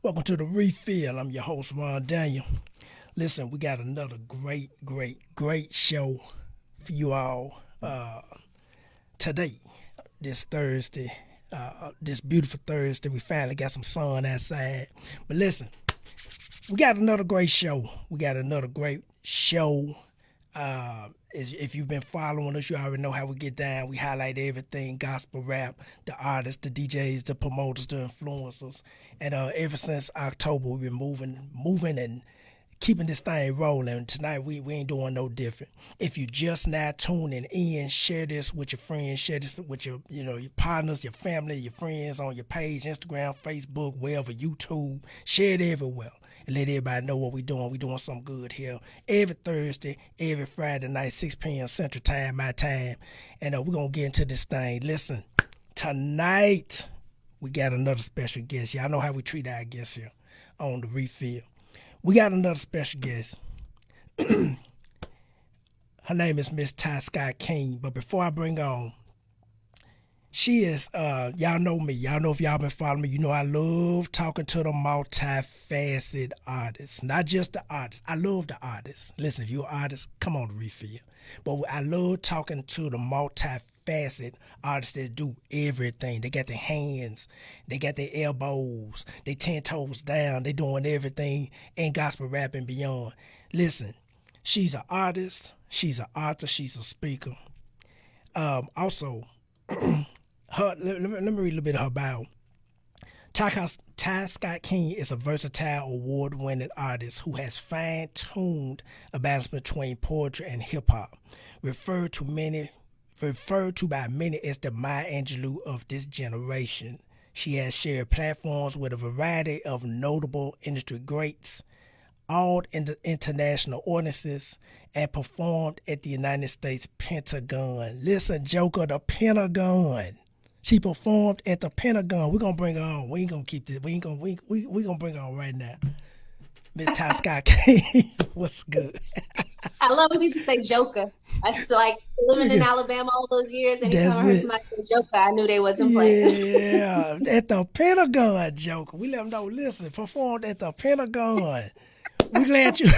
Welcome to the Refill. I'm your host, Ron Daniel. Listen, we got another great show for you all today, this Thursday, this beautiful Thursday. We finally got some sun outside. But listen, we got another great show. If you've been following us, you already know how we get down. We highlight everything, gospel rap, the artists, the DJs, the promoters, the influencers. And ever since October, we've been moving and keeping this thing rolling. Tonight, we ain't doing no different. If you just now tuning in, share this with your friends, share this with your partners, your family, your friends on your page, Instagram, Facebook, wherever, YouTube. Share it everywhere. And let everybody know what we're doing. We're doing something good here every Thursday, every Friday night, 6 p.m. Central Time, my time. And we're going to get into this thing. Listen, tonight we got another special guest. Y'all know how we treat our guests here on the Refill. We got another special guest. Her name is Miss Ty Scott King. But before I bring her on, she is, y'all know me. Y'all know if y'all been following me, you know I love talking to the multifaceted artists. Not just the artists. I love the artists. Listen, if you're an artist, come on to Refill. But I love talking to the multifaceted artists that do everything. They got their hands. They got their elbows. They 10 toes down. They doing everything in gospel rap and beyond. Listen, she's an artist. She's an author. She's a speaker. Also, let me read a little bit of her bio. Ty Scott King is a versatile, award-winning artist who has fine-tuned a balance between poetry and hip-hop, referred to by many as the Maya Angelou of this generation. She has shared platforms with a variety of notable industry greats, all in the international audiences, and performed at the United States Pentagon. Listen, Joker, the Pentagon. She performed at the Pentagon. We're gonna bring her on. We ain't gonna keep this. We gonna bring her on right now. Miss Ty Scott King. What's good? I love when people say Joker. That's like living in Alabama all those years. Anytime I heard somebody say Joker, I knew they wasn't playing. Yeah, at the Pentagon, Joker. We let them know. Listen, performed at the Pentagon. We glad you.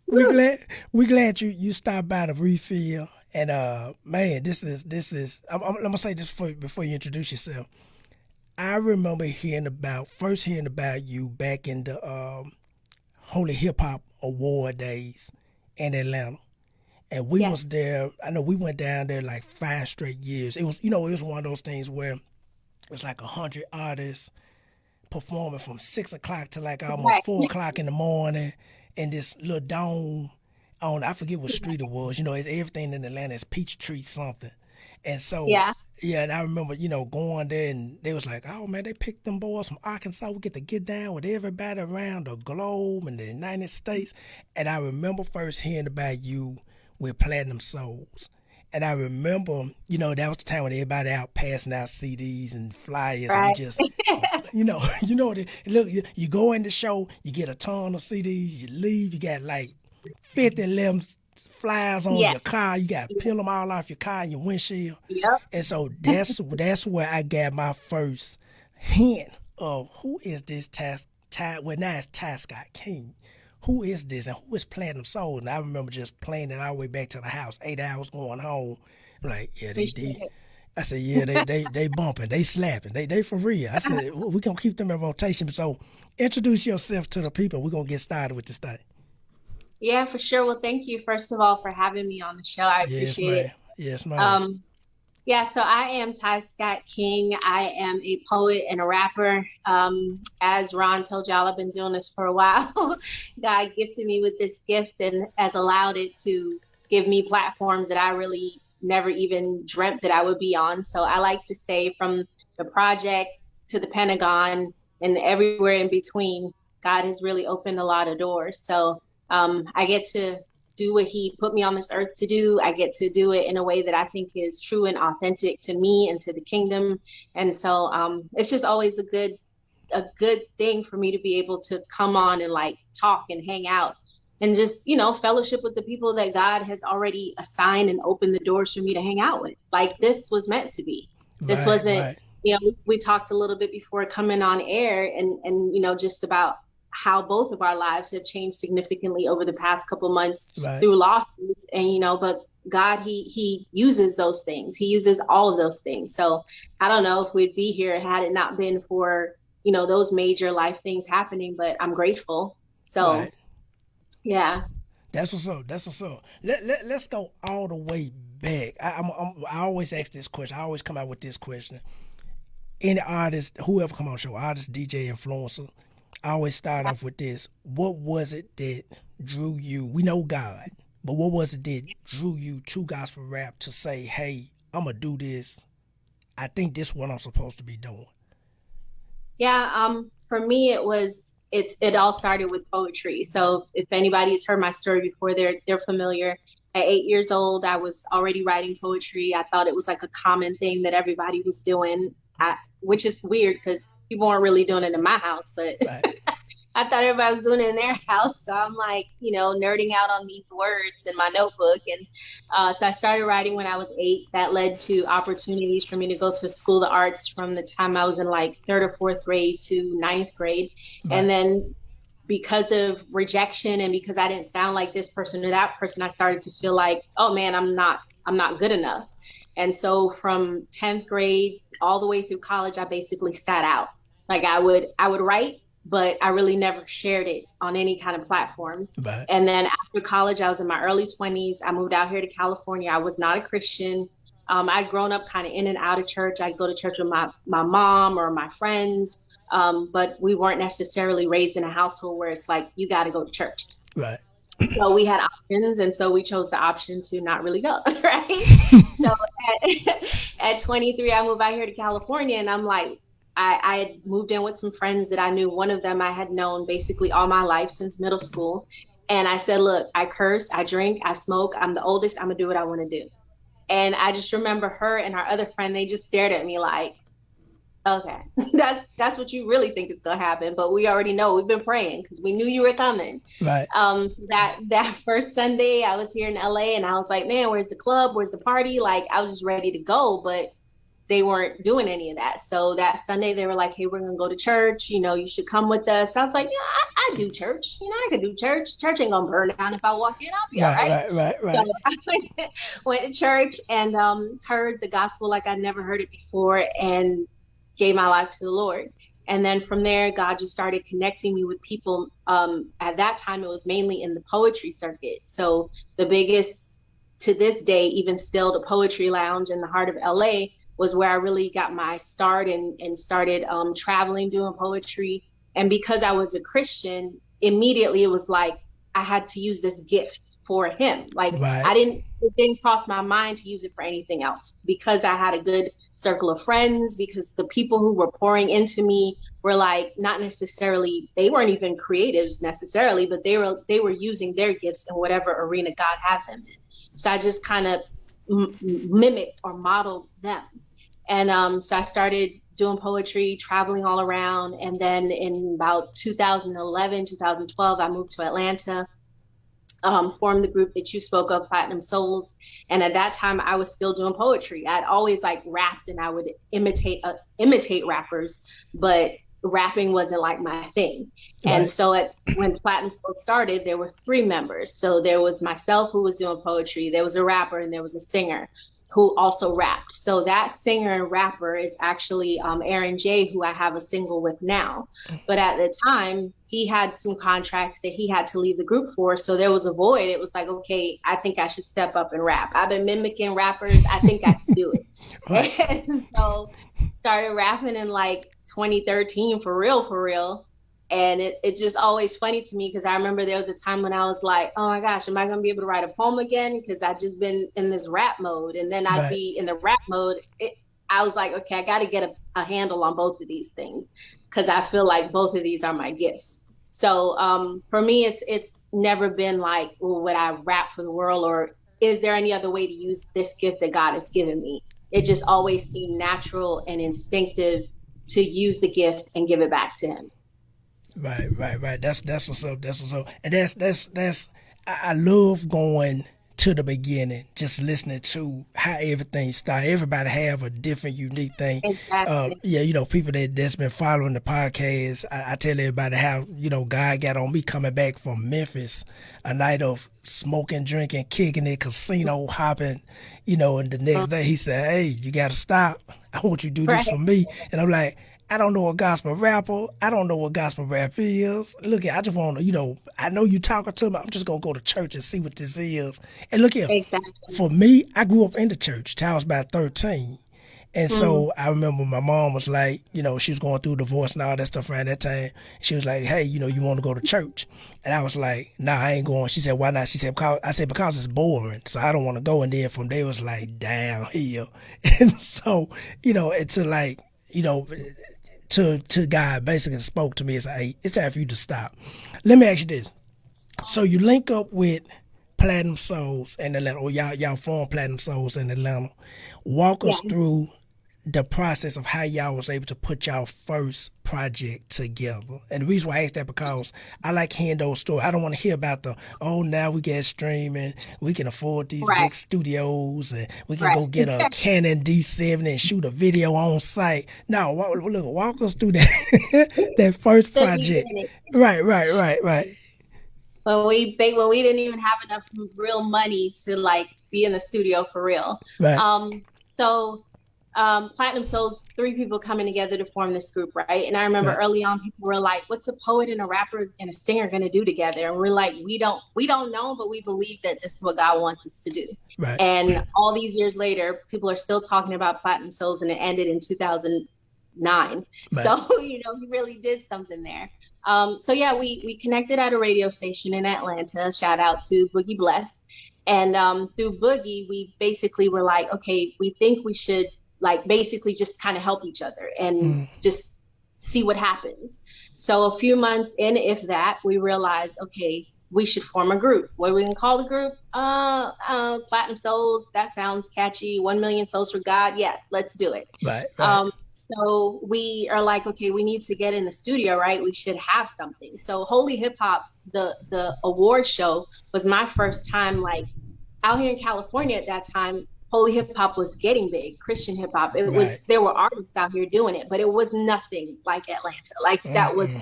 we glad you stopped by to Refill. And man, this is. I'm gonna say this before you introduce yourself. I remember first hearing about you back in the Holy Hip Hop Award days in Atlanta, and we was there. I know we went down there like 5 straight years. It was one of those things where it was like 100 artists performing from 6 o'clock to like almost 4 o'clock in the morning in this little dome on, I forget what street it was. It's everything in Atlanta is Peachtree something. And so, and I remember, going there and they was like, oh man, they picked them boys from Arkansas. We get down with everybody around the globe and the United States. And I remember first hearing about you with Platinum Souls. And I remember, that was the time when everybody out passing out CDs and flyers. Right. And we just, look, you go in the show, you get a ton of CDs, you leave, you got like 50, 11 flyers on your car. You got to peel them all off your car and your windshield. Yep. And so that's where I got my first hint of who is this Ty. Well, now it's Ty Scott King. Who is this and who is Platinum Soul? And I remember just playing it all the way back to the house, 8 hours going home. I'm like, yeah, they. I said, yeah, they bumping, they slapping, they for real. I said, we're going to keep them in rotation. So introduce yourself to the people. We're going to get started with this thing. Yeah, for sure. Well, thank you, first of all, for having me on the show. I appreciate it. Yes, ma'am. So I am Ty Scott King. I am a poet and a rapper. As Ron told y'all, I've been doing this for a while. God gifted me with this gift and has allowed it to give me platforms that I really never even dreamt that I would be on. So I like to say, from the projects to the Pentagon and everywhere in between, God has really opened a lot of doors. So I get to do what he put me on this earth to do. I get to do it in a way that I think is true and authentic to me and to the kingdom. And so it's just always a good thing for me to be able to come on and like talk and hang out and just, fellowship with the people that God has already assigned and opened the doors for me to hang out with. Like, this was meant to be. This wasn't We talked a little bit before coming on air, and just about how both of our lives have changed significantly over the past couple months through losses. And but God, he uses those things. He uses all of those things. So I don't know if we'd be here had it not been for those major life things happening, but I'm grateful. So yeah. That's what's up. That's what's up. Let's go all the way back. I always ask this question. I always come out with this question. Any artist, whoever come on show, artist, DJ, influencer, I always start off with this. What was it that drew you? We know God, but what was it that drew you to gospel rap to say, hey, I'm going to do this. I think this is what I'm supposed to be doing. Yeah, for me, it all started with poetry. So if anybody's heard my story before, they're familiar. At 8 years old, I was already writing poetry. I thought it was like a common thing that everybody was doing, which is weird because people weren't really doing it in my house, but I thought everybody was doing it in their house. So I'm like, nerding out on these words in my notebook. And so I started writing when I was 8. That led to opportunities for me to go to School of the Arts from the time I was in like 3rd or 4th grade to 9th grade. And then because of rejection and because I didn't sound like this person or that person, I started to feel like, oh man, I'm not good enough. And so from 10th grade all the way through college, I basically sat out. Like I would write, but I really never shared it on any kind of platform. And then after college, I was in my early 20s. I moved out here to California. I was not a Christian. I'd grown up kind of in and out of church. I'd go to church with my mom or my friends. But we weren't necessarily raised in a household where it's like, you got to go to church. Right. So we had options. And so we chose the option to not really go. Right. So at 23, I moved out here to California and I'm like, I had moved in with some friends that I knew. One of them I had known basically all my life since middle school. And I said, look, I curse, I drink, I smoke. I'm the oldest. I'm going to do what I want to do. And I just remember her and our other friend, they just stared at me like, okay, that's what you really think is going to happen. But we already know, we've been praying because we knew you were coming. Right. So that first Sunday I was here in LA and I was like, man, where's the club? Where's the party? Like I was just ready to go, but they weren't doing any of that. So that Sunday they were like, hey, we're going to go to church. You should come with us. I was like, yeah, I do church. I could do church. Church ain't going to burn down if I walk in. I'll be all right. Right. So I went to church and heard the gospel like I'd never heard it before and gave my life to the Lord. And then from there, God just started connecting me with people. At that time, it was mainly in the poetry circuit. So the biggest to this day, even still, the Poetry Lounge in the heart of LA was where I really got my start and started traveling, doing poetry. And because I was a Christian, immediately it was like I had to use this gift for him. Like it didn't cross my mind to use it for anything else because I had a good circle of friends, because the people who were pouring into me were like, not necessarily, they weren't even creatives necessarily, but they were using their gifts in whatever arena God had them in. So I just kind of mimicked or modeled them. And so I started doing poetry, traveling all around. And then in about 2011, 2012, I moved to Atlanta, formed the group that you spoke of, Platinum Souls. And at that time, I was still doing poetry. I'd always like rapped and I would imitate rappers, but rapping wasn't like my thing. Right. And so when Platinum Souls started, there were 3 members. So there was myself who was doing poetry, there was a rapper, and there was a singer who also rapped. So that singer and rapper is actually Aaron J, who I have a single with now. But at the time, he had some contracts that he had to leave the group for. So there was a void. It was like, okay, I think I should step up and rap. I've been mimicking rappers. I think I can do it. Right. And so started rapping in like 2013 for real. And it's just always funny to me because I remember there was a time when I was like, oh my gosh, am I going to be able to write a poem again? Because I've just been in this rap mode. And then I'd be in the rap mode. I was like, okay, I got to get a handle on both of these things because I feel like both of these are my gifts. So for me, it's never been like, well, would I rap for the world, or is there any other way to use this gift that God has given me? It just always seemed natural and instinctive to use the gift and give it back to him. Right. That's what's up. And that's I love going to the beginning, just listening to how everything started. Everybody have a different, unique thing. Exactly. Yeah, you know, people that's been following the podcast, I tell everybody how, you know, God got on me coming back from Memphis, a night of smoking, drinking, kicking it, casino hopping, you know, and the next day he said, hey, you got to stop. I want you to do this Right. for me. And I'm like, I don't know a gospel rapper. I don't know what gospel rap is. Look, I just want to, you know, I know you talking to me. I'm just going to go to church and see what this is. And look here, Exactly. for me, I grew up in the church till I was about 13. And Mm. so I remember my mom was like, you know, she was going through divorce and all that stuff around that time. She was like, hey, you know, you want to go to church? And I was like, nah, I ain't going. She said, why not? She said, because it's boring. So I don't want to go. And then from there it was like downhill. And so, you know, it's like, you know, to God basically spoke to me and said, hey, it's time for you to stop. Let me ask you this. So you link up with Platinum Souls in Atlanta, or y'all form Platinum Souls in Atlanta. Walk Yeah. us through the process of how y'all was able to put y'all first project together. And the reason why I ask that because I like hearing those stories. I don't want to hear about now we get streaming, we can afford these Right. big studios, and we can Right. go get a Canon D7 and shoot a video on site. No, walk us through that that first The project. beginning. Right. When we didn't even have enough real money to like be in the studio for real. Right. So Platinum Souls, 3 people coming together to form this group, right? And I remember Right. early on, people were like, "What's a poet and a rapper and a singer going to do together?" And we're like, "We don't know, but we believe that this is what God wants us to do." Right. And all these years later, people are still talking about Platinum Souls, and it ended in 2009. Right. So you know, he really did something there. So yeah, we connected at a radio station in Atlanta. Shout out to Boogie Bless. And through Boogie, we basically were like, okay, we think we should like basically just kind of help each other and just see what happens. So a few months in, if that, we realized, okay, we should form a group. What are we gonna call the group? Platinum Souls. That sounds catchy. 1 million souls for God. Yes, let's do it. Right. So we are like, okay, we need to get in the studio, right? We should have something. So Holy Hip Hop, the award show, was my first time like out here in California at that time. Holy Hip Hop was getting big, Christian hip hop. It was, there were artists out here doing it, but it was nothing like Atlanta. Like that was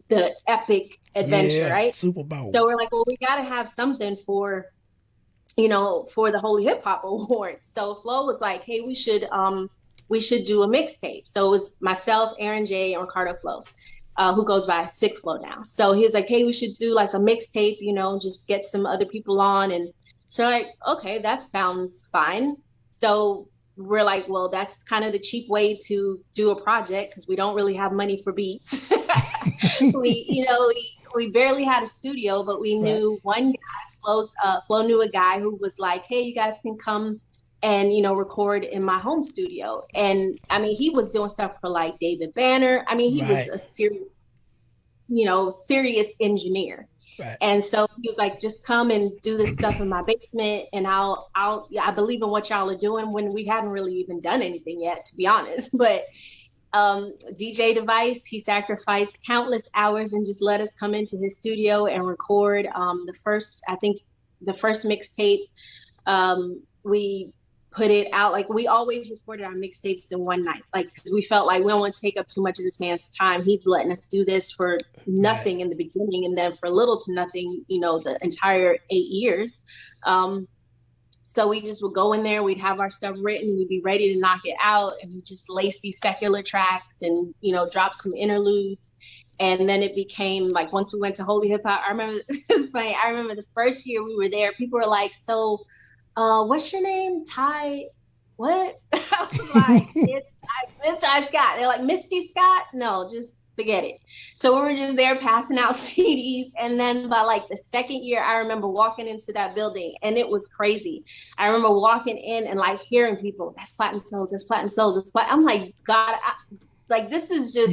the epic adventure, right? Super Bowl. So we're like, well, we got to have something for, you know, for the Holy Hip Hop Awards. So Flo was like, hey, we should do a mixtape. So it was myself, Aaron J, and Ricardo Flo, who goes by Sick Flo now. So he was like, hey, we should do like a mixtape, you know, just get some other people on. And so like, okay, that sounds fine. So we're like, well, that's kind of the cheap way to do a project because we don't really have money for beats. We barely had a studio, but we knew one guy, Flo knew a guy who was like, hey, you guys can come and, you know, record in my home studio. And I mean, he was doing stuff for like David Banner. I mean, he was a serious engineer. Right. And so he was like, just come and do this stuff in my basement. And I believe in what y'all are doing, when we hadn't really even done anything yet, to be honest. But DJ Device, he sacrificed countless hours and just let us come into his studio and record the first mixtape. We put it out, like we always recorded our mixtapes in one night, like because we felt like we don't want to take up too much of this man's time. He's letting us do this for nothing in the beginning, and then for little to nothing, you know, the entire 8 years. So we just would go in there, we'd have our stuff written, we'd be ready to knock it out, and we just lace these secular tracks and, you know, drop some interludes. And then it became like, once we went to Holy Hip Hop, I remember, it's funny, I remember the first year we were there, people were like, so what's your name? Ty, what? I was like, it's Ty Scott. They're like, Misty Scott? No, just forget it. So we were just there passing out CDs. And then by like the second year, I remember walking into that building and it was crazy. I remember walking in and like hearing people, that's Platinum Souls, that's Platinum Souls. I'm like, God, this is just,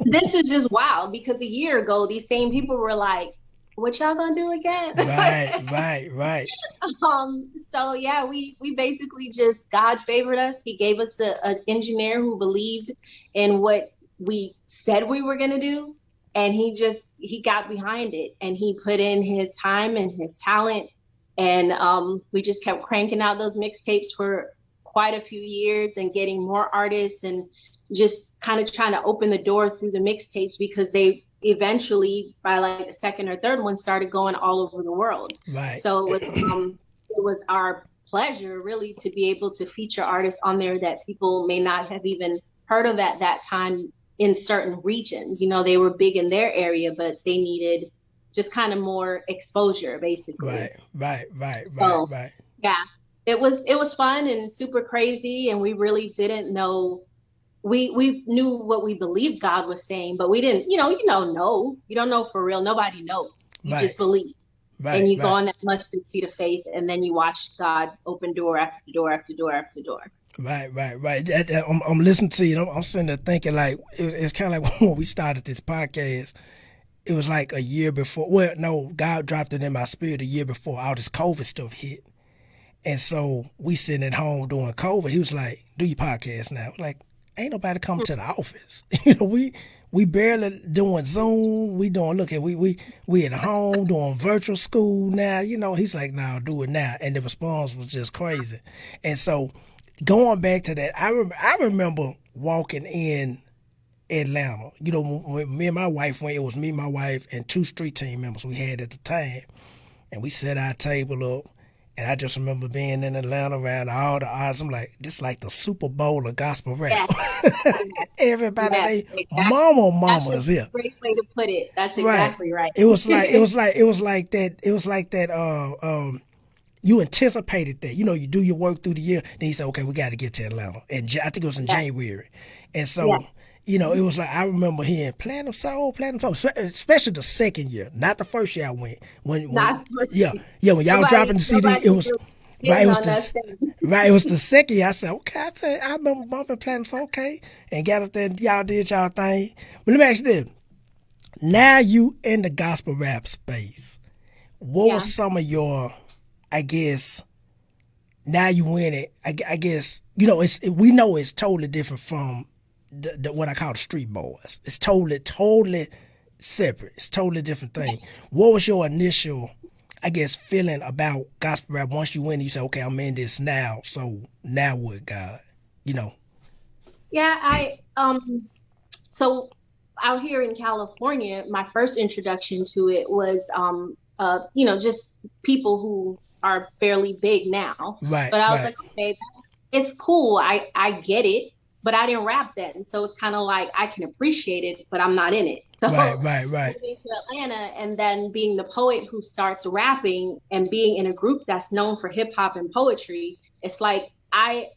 this is just wild, because a year ago, these same people were like, what y'all gonna do again? Right. So yeah, we basically just, God favored us. He gave us an engineer who believed in what we said we were gonna do, and he got behind it, and he put in his time and his talent. And we just kept cranking out those mixtapes for quite a few years and getting more artists, and just kind of trying to open the door through the mixtapes, because they eventually, by like the second or third one, started going all over the world. Right. So it was our pleasure really to be able to feature artists on there that people may not have even heard of at that time in certain regions. You know, they were big in their area, but they needed just kind of more exposure, basically. Right. So, yeah, it was fun and super crazy, and we really didn't know. We knew what we believed God was saying, but we didn't, you don't know for real. Nobody knows. You just believe. Right, and you go on that mustard seed of faith, and then you watch God open door after door after door after door. Right. I'm listening to you. I'm sitting there thinking, like, it's kind of like when we started this podcast. It was like a year before. Well, no, God dropped it in my spirit a year before all this COVID stuff hit. And so we sitting at home doing COVID. He was like, "Do your podcast now." Like, ain't nobody coming to the office. We barely doing Zoom. We at home doing virtual school now. He's like, "No, do it now." And the response was just crazy. And so going back to that, I remember walking in Atlanta. When me and my wife went, it was me, my wife, and 2 street team members we had at the time. And we set our table up. And I just remember being in Atlanta around all the artists. I'm like, this is like the Super Bowl of gospel rap. Yes. Everybody, exactly. Mama is here. Great way to put it. That's exactly right. It was like that. You anticipated that. You do your work through the year. Then you say, okay, we got to get to Atlanta. And I think it was in January. And so, it was like, I remember hearing Platinum Soul, especially the second year, not the first year I went. When y'all dropping the CD, it was right. It was it was the second year. I said, okay. I remember bumping Platinum Soul, okay, and got up there. And y'all did y'all thing. But let me ask you this: now you in the gospel rap space, what was some of your, I guess, now you in it? I guess we know it's totally different from the what I call the street boys. It's totally separate. It's totally different thing. What was your initial, I guess, feeling about gospel rap once you went and you said, okay, I'm in this now, so now what, God? Yeah, so out here in California, my first introduction to it was just people who are fairly big now. Right. But I was like, okay, it's cool. I get it. But I didn't rap then, so it's kind of like I can appreciate it, but I'm not in it. So right. Moving to Atlanta, and then being the poet who starts rapping and being in a group that's known for hip hop and poetry, it's like I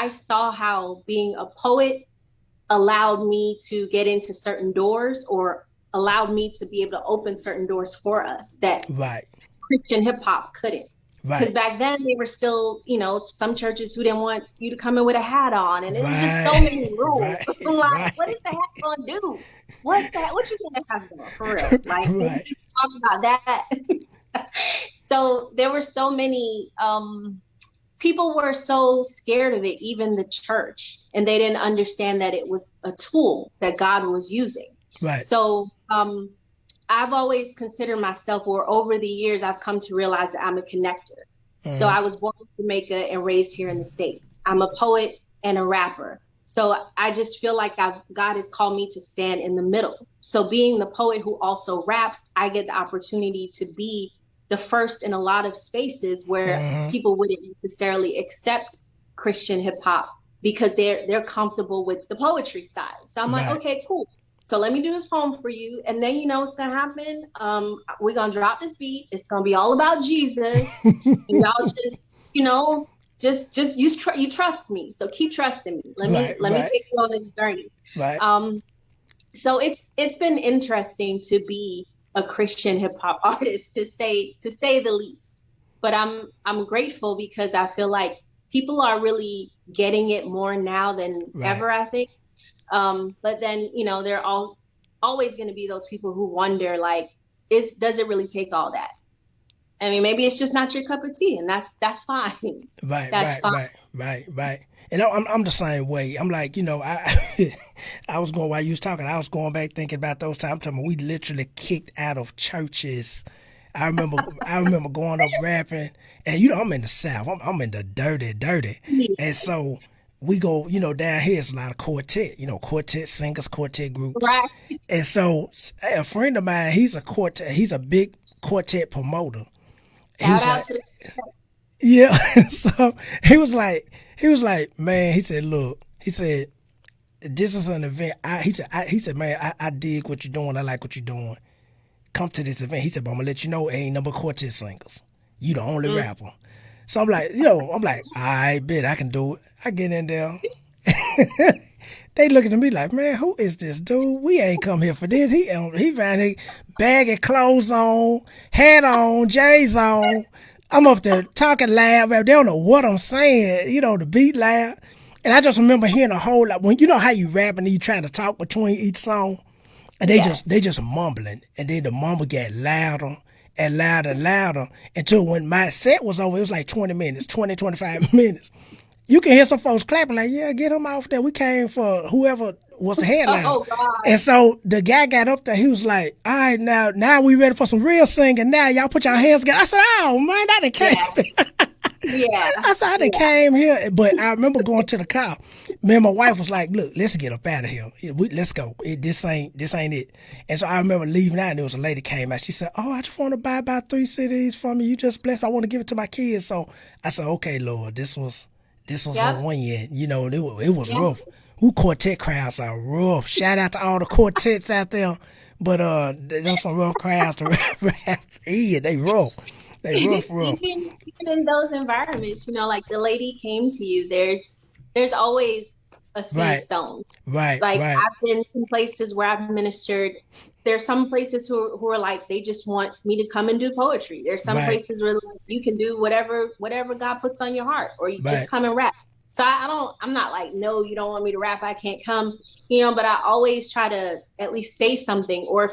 saw how being a poet allowed me to get into certain doors, or allowed me to be able to open certain doors for us that Christian hip hop couldn't. Because back then they were still, some churches who didn't want you to come in with a hat on, and it was just so many rules. What is the hat gonna do? What's that? What you think that hat's doing for real? Like, talk about that. So there were so many. People were so scared of it, even the church, and they didn't understand that it was a tool that God was using. Right. So, I've always considered myself, or over the years, I've come to realize that I'm a connector. So I was born in Jamaica and raised here in the States. I'm a poet and a rapper. So I just feel like God has called me to stand in the middle. So being the poet who also raps, I get the opportunity to be the first in a lot of spaces where people wouldn't necessarily accept Christian hip hop because they're comfortable with the poetry side. So I'm like, okay, cool. So let me do this poem for you. And then, what's going to happen? We're going to drop this beat. It's going to be all about Jesus. And y'all just, you trust me. So keep trusting me. Let me take you on this journey. Right. So it's been interesting to be a Christian hip hop artist, to say the least. But I'm grateful because I feel like people are really getting it more now than ever, I think. But then, there are always going to be those people who wonder, like, does it really take all that? I mean, maybe it's just not your cup of tea, and that's fine. Right. And I'm the same way. I'm like, I was going while you was talking. I was going back thinking about those times. We literally kicked out of churches. I remember. I remember going up rapping, and I'm in the South. I'm in the dirty, and so we go. Down here it's a lot of quartet. Quartet singers, quartet groups, Right. and so a friend of mine, he's a quartet. He's a big quartet promoter. He Shout was out like, to the yeah. So he was like, man. He said, look. He said, this is an event. He said, man, I dig what you're doing. I like what you're doing. Come to this event. He said, but I'm gonna let you know, it ain't number quartet singers. You the only rapper. So I'm like, I bet I can do it. I get in there. They looking at me like, man, who is this dude? We ain't come here for this. He found a bag of clothes on, hat on, J's on. I'm up there talking loud. They don't know what I'm saying. The beat loud. And I just remember hearing a whole lot. When how you rap and you trying to talk between each song, and they just mumbling, and then the mumble get louder and louder and louder until when my set was over, it was like 20 minutes, 25 minutes. You can hear some folks clapping like, yeah, get them off there. We came for whoever was the headliner. Oh God. And so the guy got up there. He was like, all right, now we ready for some real singing. Now y'all put your hands together. I said, oh, man, I done came. Yeah. I said, I done came here. But I remember going to the car. Me and my wife was like, look, let's get up out of here. Let's go. This ain't it. And so I remember leaving out, and there was a lady came out. She said, oh, I just want to buy about 3 CDs from you. You just blessed. I want to give it to my kids. So I said, okay, Lord, this was Yep. a win. It was rough. Who quartet crowds are rough. Shout out to all the quartets out there. But there's some rough crowds to rap. Yeah, they rough. They rough. Even in those environments, like the lady came to you, there's always a seed sown. Right. Like I've been in places where I've ministered. There's some places who are like, they just want me to come and do poetry. There's some places where like, you can do whatever God puts on your heart, or you just come and rap. So I'm not like, no, you don't want me to rap, I can't come, but I always try to at least say something. Or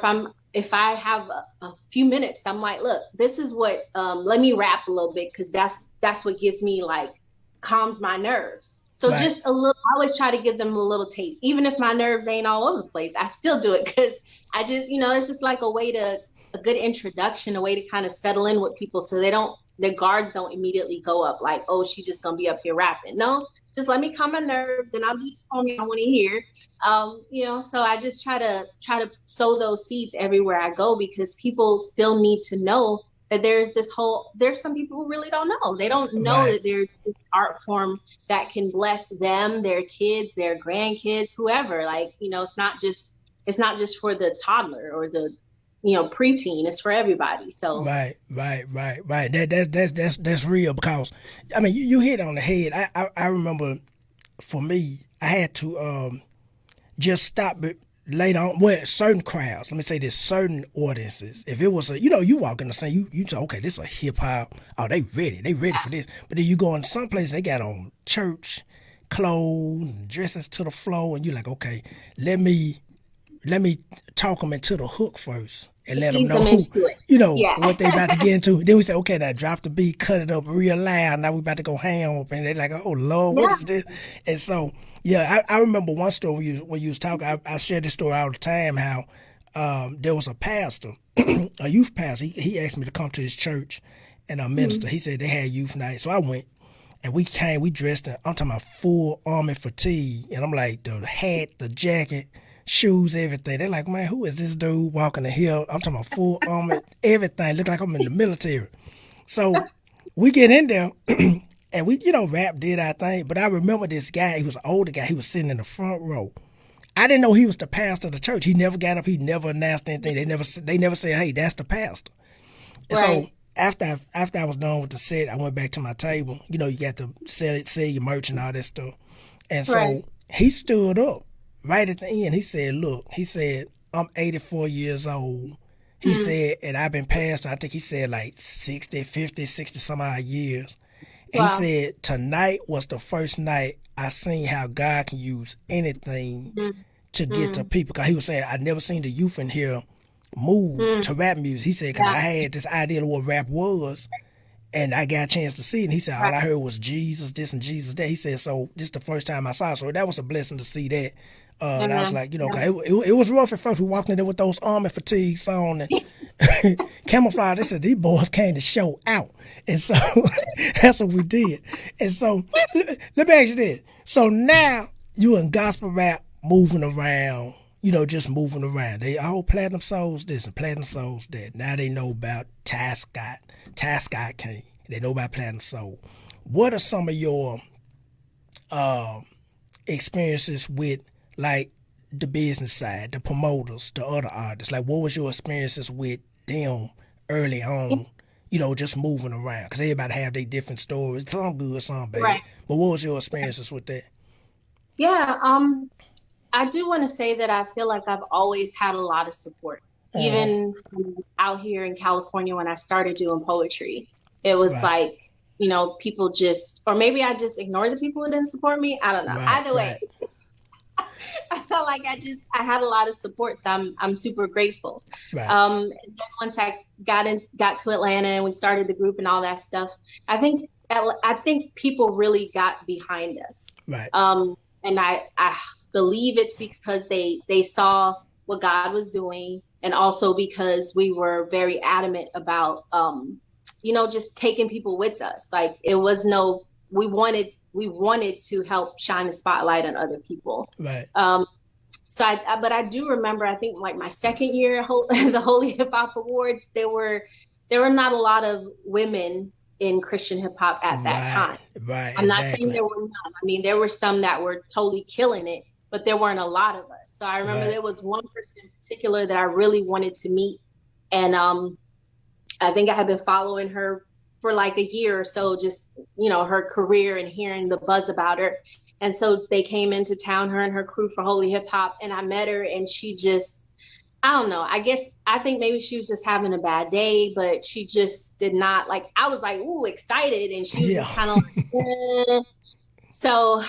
if I have a few minutes, I'm like, look, this is what, let me rap a little bit. 'Cause that's what gives me like, calms my nerves. So just a little, I always try to give them a little taste, even if my nerves ain't all over the place. I still do it because I just, it's just like a good introduction, a way to kind of settle in with people so their guards don't immediately go up like, oh, she just gonna be up here rapping. No, just let me calm my nerves and I'll do this poem I want to hear. So I just try to sow those seeds everywhere I go, because people still need to know that there's some people who really don't know. They don't know that there's this art form that can bless them, their kids, their grandkids, whoever. Like, it's not just for the toddler or the, preteen. It's for everybody. So right. That's real, because I mean you hit on the head. I remember for me, I had to just stop it later on. Well, certain crowds, let me say this, certain audiences. If it was you walk in the scene, you say, okay, this is a hip hop. Oh, they ready for this. But then you go in some places, they got on church clothes and dresses to the floor, and you're like, okay, let me talk them into the hook first and let them know what they about to get into. Then we say, okay, now drop the beat, cut it up real loud. Now we about to go ham up, and they're like, oh Lord, what is this? And so, I remember one story when you was talking. I share this story all the time. How there was a pastor, a youth pastor. He asked me to come to his church and minister. He said they had youth night, so I went. And we dressed in, I'm talking about full army fatigue, and I'm like the hat, the jacket, shoes, everything. They're like, man, who is this dude walking the hill? I'm talking about full armor, everything. Look like I'm in the military. So we get in there, and we, rap did our thing. But I remember this guy. He was an older guy. He was sitting in the front row. I didn't know he was the pastor of the church. He never got up. He never announced anything. They never said, hey, that's the pastor. And so after I was done with the set, I went back to my table. You got to sell your merch and all that stuff. And so he stood up. Right at the end, he said, I'm 84 years old. He said, and I've been pastor, I think he said like 60 some odd years. And he said, tonight was the first night I seen how God can use anything to get to people. Because he was saying, I never seen the youth in here move to rap music. He said, because I had this idea of what rap was, and I got a chance to see it. And he said, all I heard was Jesus this and Jesus that. He said, so this is the first time I saw it. So that was a blessing to see that. And I was Amen. like, you know, 'cause it was rough at first. We walked in there with those army fatigues on and camouflage. They said these boys came to show out, and so that's what we did. And so let me ask you this: so now you in gospel rap, moving around, you know, just moving around. They all platinum souls this and platinum souls that. Now they know about Ty Scott King. They know about platinum soul. What are some of your experiences with like the business side, the promoters, the other artists? Like, what was your experiences with them early on? You know, just moving around, because everybody have their different stories. Some good, some bad. Right. But what was your experiences with that? Yeah. I do want to say that I feel like I've always had a lot of support, even from out here in California when I started doing poetry. It was Right, like, you know, people just, or maybe I just ignored the people who didn't support me. I don't know. right, Either way, right, I felt like I had a lot of support, so I'm super grateful. right, And then once I got to Atlanta and we started the group and all that stuff, I think people really got behind us. right, And I believe it's because they saw what God was doing, and also because we were very adamant about you know, just taking people with us. Like, it was we wanted to help shine the spotlight on other people. right, But I do remember, I think like my second year the Holy Hip Hop Awards, there were not a lot of women in Christian hip hop at that time. right, I'm not saying exactly. there were none. I mean, there were some that were totally killing it, but there weren't a lot of us. So I remember Right, there was one person in particular that I really wanted to meet. And I think I had been following her for like a year or so, just, you know, her career and hearing the buzz about her. And so they came into town, her and her crew, for Holy Hip Hop, and I met her, and she just, I don't know, I think maybe she was just having a bad day, but she just did not, like, I was like, ooh, excited, and she was yeah, just kind of like, eh. So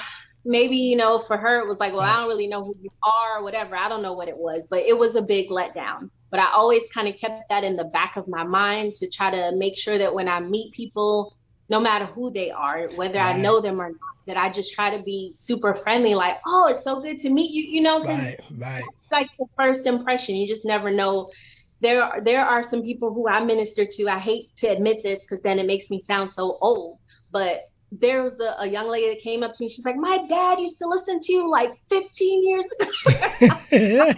maybe, you know, for her it was like, well, I right, don't really know who you are or whatever. I don't know what it was, but it was a big letdown. But I always kind of kept that in the back of my mind to try to make sure that when I meet people, no matter who they are, whether I right, know them or not, that I just try to be super friendly, like, oh, it's so good to meet you, you know, because right, right, like the first impression, you just never know. There are some people who I minister to. I hate to admit this because then it makes me sound so old, but there was a young lady that came up to me. She's like, my dad used to listen to you like 15 years ago.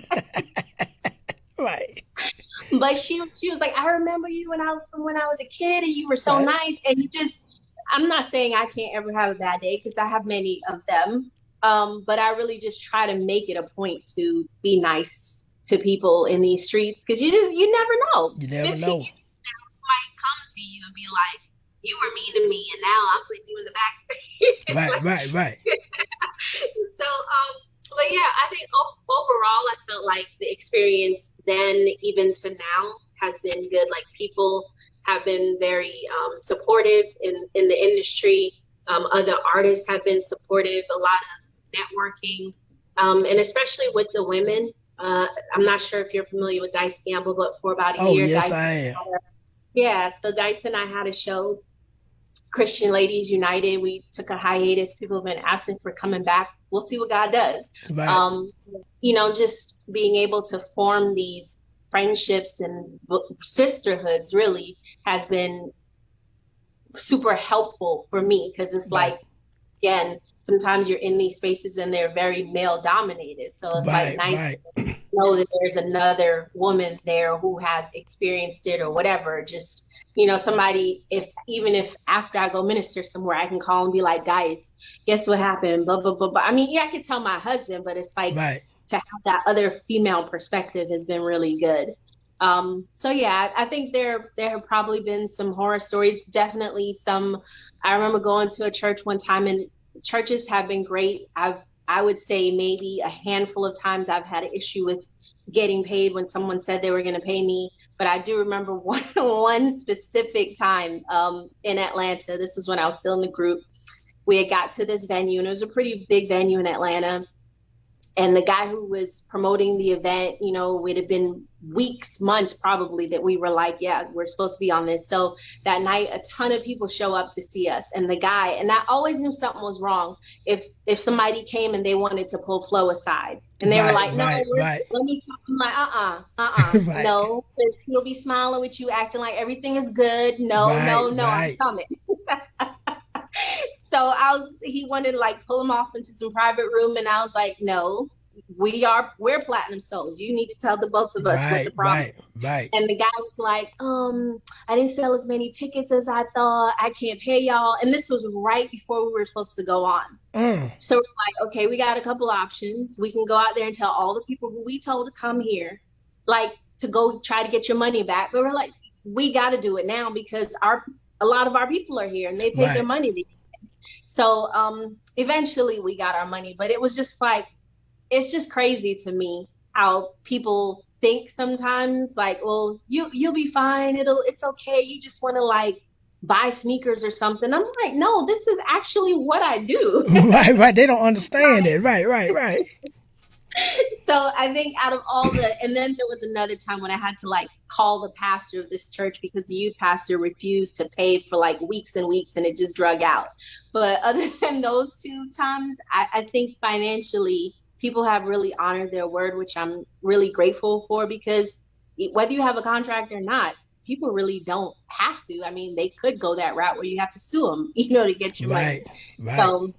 right, But she was like, I remember you when I was a kid, and you were so right, nice. And I'm not saying I can't ever have a bad day, because I have many of them. But I really just try to make it a point to be nice to people in these streets, because you never know. you never 15 know. years might come to you and be like, you were mean to me, and now I'm putting you in the back. Right, Like, right, right, so, but yeah, I think overall, I felt like the experience then, even to now, has been good. Like, people have been very supportive in the industry. Other artists have been supportive, a lot of networking, and especially with the women. I'm not sure if you're familiar with Dice Gamble, but for about a oh year, yes Dice, I am. yeah, so Dice and I had a show, Christian Ladies United. We took a hiatus. People have been asking for coming back. We'll see what God does. Right, You know, just being able to form these friendships and sisterhoods really has been super helpful for me, because it's right, like, again, sometimes you're in these spaces and they're very male dominated. So it's like right, nice right, to know that there's another woman there who has experienced it or whatever. Just, you know, somebody, even if after I go minister somewhere, I can call and be like, guys, guess what happened? Blah, blah, blah, blah. I mean, yeah, I can tell my husband, but it's like, right. to have that other female perspective has been really good. So yeah, I think there have probably been some horror stories. Definitely some. I remember going to a church one time, and churches have been great. I would say maybe a handful of times I've had an issue with getting paid when someone said they were going to pay me. But I do remember one specific time in Atlanta. This was when I was still in the group. We had got to this venue, and it was a pretty big venue in Atlanta. And the guy who was promoting the event, you know, it had been weeks, months probably that we were like, yeah, we're supposed to be on this. So that night, a ton of people show up to see us. And the guy, and I always knew something was wrong if somebody came and they wanted to pull Flo aside. And they were like, no, let me talk. I'm like, no, because he'll be smiling with you, acting like everything is good. No, I'm coming. So he wanted to like pull him off into some private room, and I was like, no, we're Platinum Souls. You need to tell the both of us what the problem is. Right. And the guy was like, I didn't sell as many tickets as I thought. I can't pay y'all. And this was right before we were supposed to go on. So we're like, okay, we got a couple options. We can go out there and tell all the people who we told to come here, like, to go try to get your money back. But we're like, we got to do it now because a lot of our people are here and they paid their money to. So eventually we got our money, but it was just like, it's just crazy to me how people think sometimes, like, well, you'll be fine. It's okay. You just want to like buy sneakers or something. I'm like, no, this is actually what I do. Right. They don't understand it. Right. So I think out of all and then there was another time when I had to like call the pastor of this church because the youth pastor refused to pay for like weeks and weeks, and it just drug out. But other than those two times, I think financially people have really honored their word, which I'm really grateful for, because whether you have a contract or not, people really don't have to. I mean, they could go that route where you have to sue them, you know, to get your money. Right. So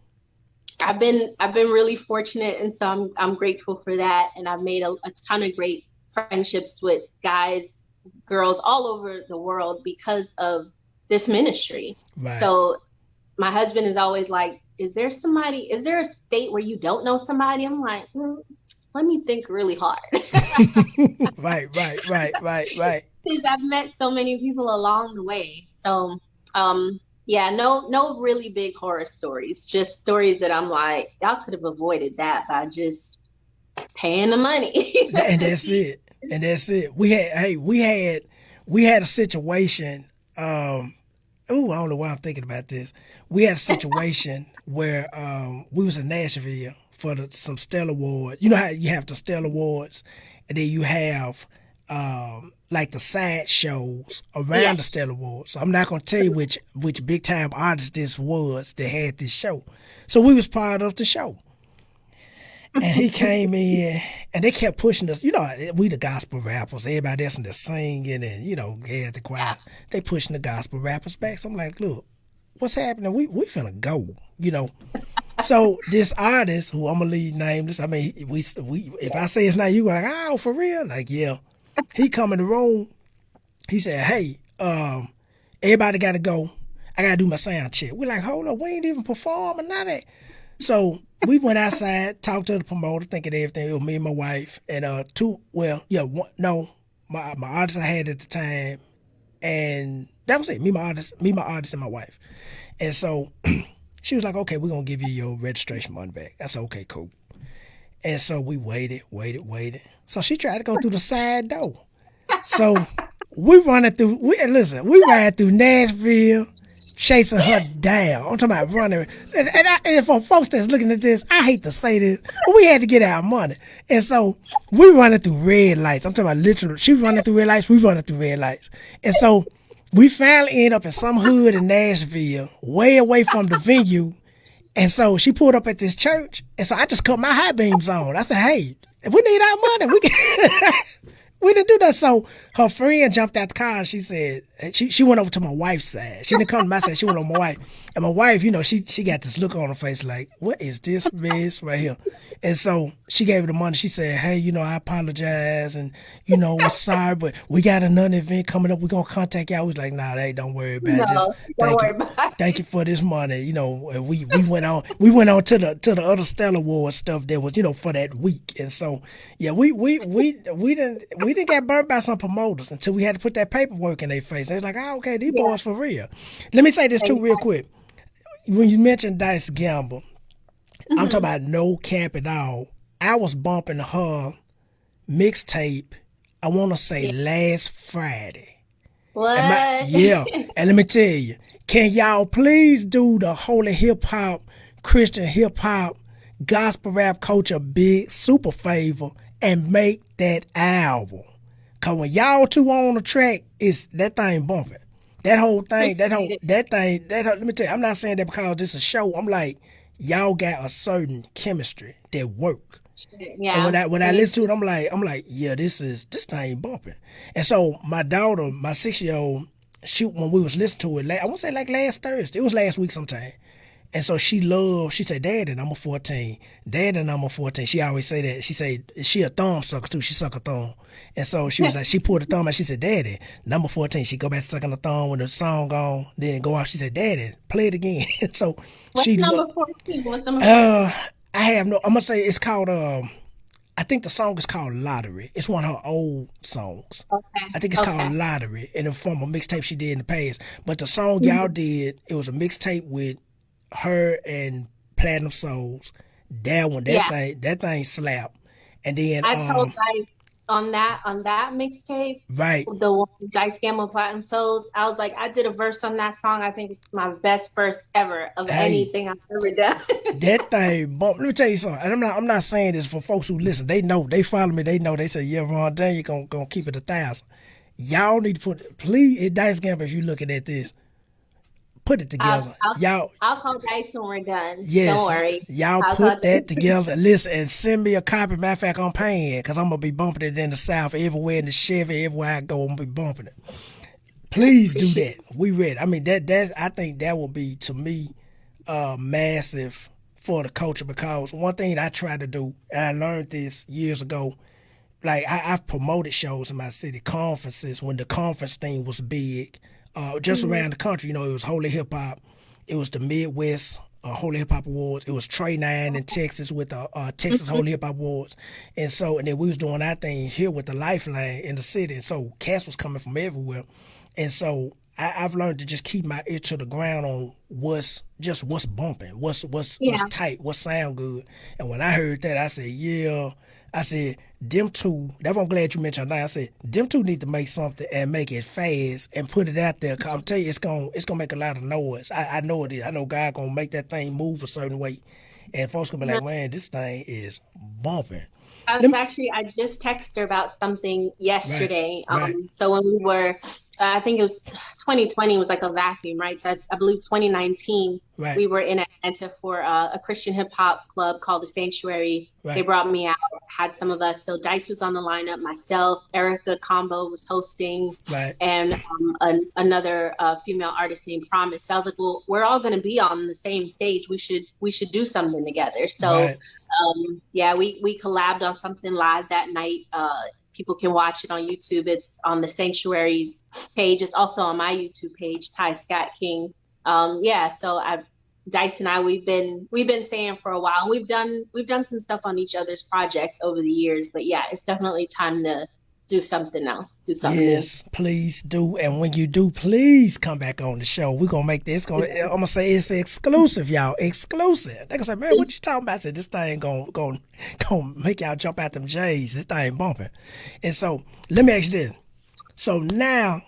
I've been really fortunate, and so I'm grateful for that. And I've made a ton of great friendships with guys, girls all over the world because of this ministry. Right. So my husband is always like, is there a state where you don't know somebody? I'm like, let me think really hard. Right. Because I've met so many people along the way. So, yeah, no really big horror stories, just stories that I'm like, y'all could have avoided that by just paying the money. And that's it. We had a situation. I don't know why I'm thinking about this. We had a situation where we was in Nashville for some Stellar Awards. You know how you have the Stellar Awards, and then you have like the side shows around the Stellar Awards. So I'm not gonna tell you which big time artist this was that had this show. So we was part of the show. And he came in, and they kept pushing us. You know, we the gospel rappers. Everybody else in there singing, and, you know, had the choir. They pushing the gospel rappers back. So I'm like, look, what's happening? We finna go, you know. So this artist, who I'm gonna leave nameless, I mean, we if I say it's not you, we're like, oh, for real? Like, yeah. He come in the room. He said, hey, everybody got to go. I got to do my sound check. We're like, hold up, we ain't even performing, none of that. So we went outside, talked to the promoter, thinking everything. It was me and my my artist I had at the time, and that was it. Me, my artist, and my wife. And so she was like, okay, we're going to give you your registration money back. I said, okay, cool. And so we waited. So she tried to go through the side door. So we ride through Nashville, chasing her down. I'm talking about running. And for folks that's looking at this, I hate to say this, but we had to get our money. And so we running through red lights. I'm talking about literally, she running through red lights, we running through red lights. And so we finally end up in some hood in Nashville, way away from the venue. And so she pulled up at this church. And so I just cut my high beams on. I said, hey, if we need our money, we didn't do that. So her friend jumped out the car and she said, she went over to my wife's side. She didn't come to my side, she went on my wife. And my wife, you know, she got this look on her face like, what is this mess right here? And so she gave her the money. She said, hey, you know, I apologize, and, you know, we're sorry, but we got another event coming up. We're going to contact y'all. I was like, nah, hey, don't worry about it. Just thank you for this money. You know, we went on to the other Stellar Awards stuff that was, you know, for that week. And so, yeah, we didn't get burnt by some promoters until we had to put that paperwork in their face. They was like, oh, okay, these boys for real. Let me say this too real quick. When you mentioned Dice Gamble, I'm talking about no cap at all. I was bumping her mixtape, I want to say last Friday. What? And let me tell you, can y'all please do the holy hip hop, Christian hip hop gospel rap coach a big super favor and make that album. Cause when y'all two on the track, it's that thing bumping. That whole thing, let me tell you, I'm not saying that because this is a show. I'm like, y'all got a certain chemistry that work. Yeah. And when I listen to it, I'm like, yeah, this thing bumping. And so my daughter, my 6-year-old, when we was listening to it, I won't say like last Thursday, it was last week sometime. And so she said, Dad, and I'm a 14. Dad, and I'm a 14. She always say that. She say, she a thumb sucker too. She suck a thumb. And so she was like, she pulled the thumb out. She said, Daddy, number 14. She go back to sucking the thumb when the song on. Then go off. She said, Daddy, play it again. So What's she number 14? What's number 14? I have no, I'm going to say it's called, I think the song is called Lottery. It's one of her old songs. Okay. I think it's called Lottery. And it's from a mixtape she did in the past. But the song y'all did, it was a mixtape with her and Platinum Souls. That thing slapped. And then I told Dice on that mixtape, right, the one Dice Gamble Platinum Souls, I was like, I did a verse on that song. I think it's my best verse ever of anything I've ever done. That thing bump. Let me tell you something. And I'm not saying this for folks who listen. They know, they follow me, they know, they say, yeah, Ron, dang, you gonna keep it 1,000. Y'all need to put, please, Dice Gamble, if you looking at this, put it together. I'll call Dice when we're done. Yes, don't worry. Y'all put that together. Listen, and send me a copy. Matter of fact, I'm paying because I'm gonna be bumping it in the South everywhere, in the Chevy, everywhere I go, I'm gonna be bumping it. Please do that. We ready. I mean, that I think that will be, to me, massive for the culture, because one thing I try to do, and I learned this years ago. Like I've promoted shows in my city, conferences, when the conference thing was big. Just around the country, you know, it was Holy Hip Hop, it was the Midwest Holy Hip Hop Awards, it was Trey 9 in Texas with the Texas Holy Hip Hop Awards, and then we was doing our thing here with the Lifeline in the city, and so cats was coming from everywhere, and so I've learned to just keep my ear to the ground on what's bumping, what's tight, what sound good, and when I heard that, I said, yeah. I said, them two, that's why I'm glad you mentioned that. I said, them two need to make something and make it fast and put it out there. Cause I'm telling you, it's gonna make a lot of noise. I know it is. I know God gonna make that thing move a certain way. And folks gonna be like, man, this thing is bumping. I just texted her about something yesterday. Right. So when we were, I think it was 2020 was like a vacuum, right? So I believe 2019, we were in Atlanta for a Christian hip hop club called The Sanctuary. Right. They brought me out, had some of us. So Dice was on the lineup, myself, Erica Combo was hosting, and another female artist named Promise. So I was like, well, we're all going to be on the same stage. We should do something together. So we collabed on something live that night. People can watch it on YouTube. It's on the Sanctuary's page. It's also on my YouTube page, Ty Scott King. So Dice and I, we've been saying for a while, we've done some stuff on each other's projects over the years, but yeah, it's definitely time to do something else, do something yes, new. Please do. And when you do, please come back on the show. We're going to make this, I'm going to say it's exclusive, y'all. Exclusive. They're going to say, man, what you talking about? I said, this thing going to make y'all jump out them J's. This thing bumping. And so, let me ask you this. So now,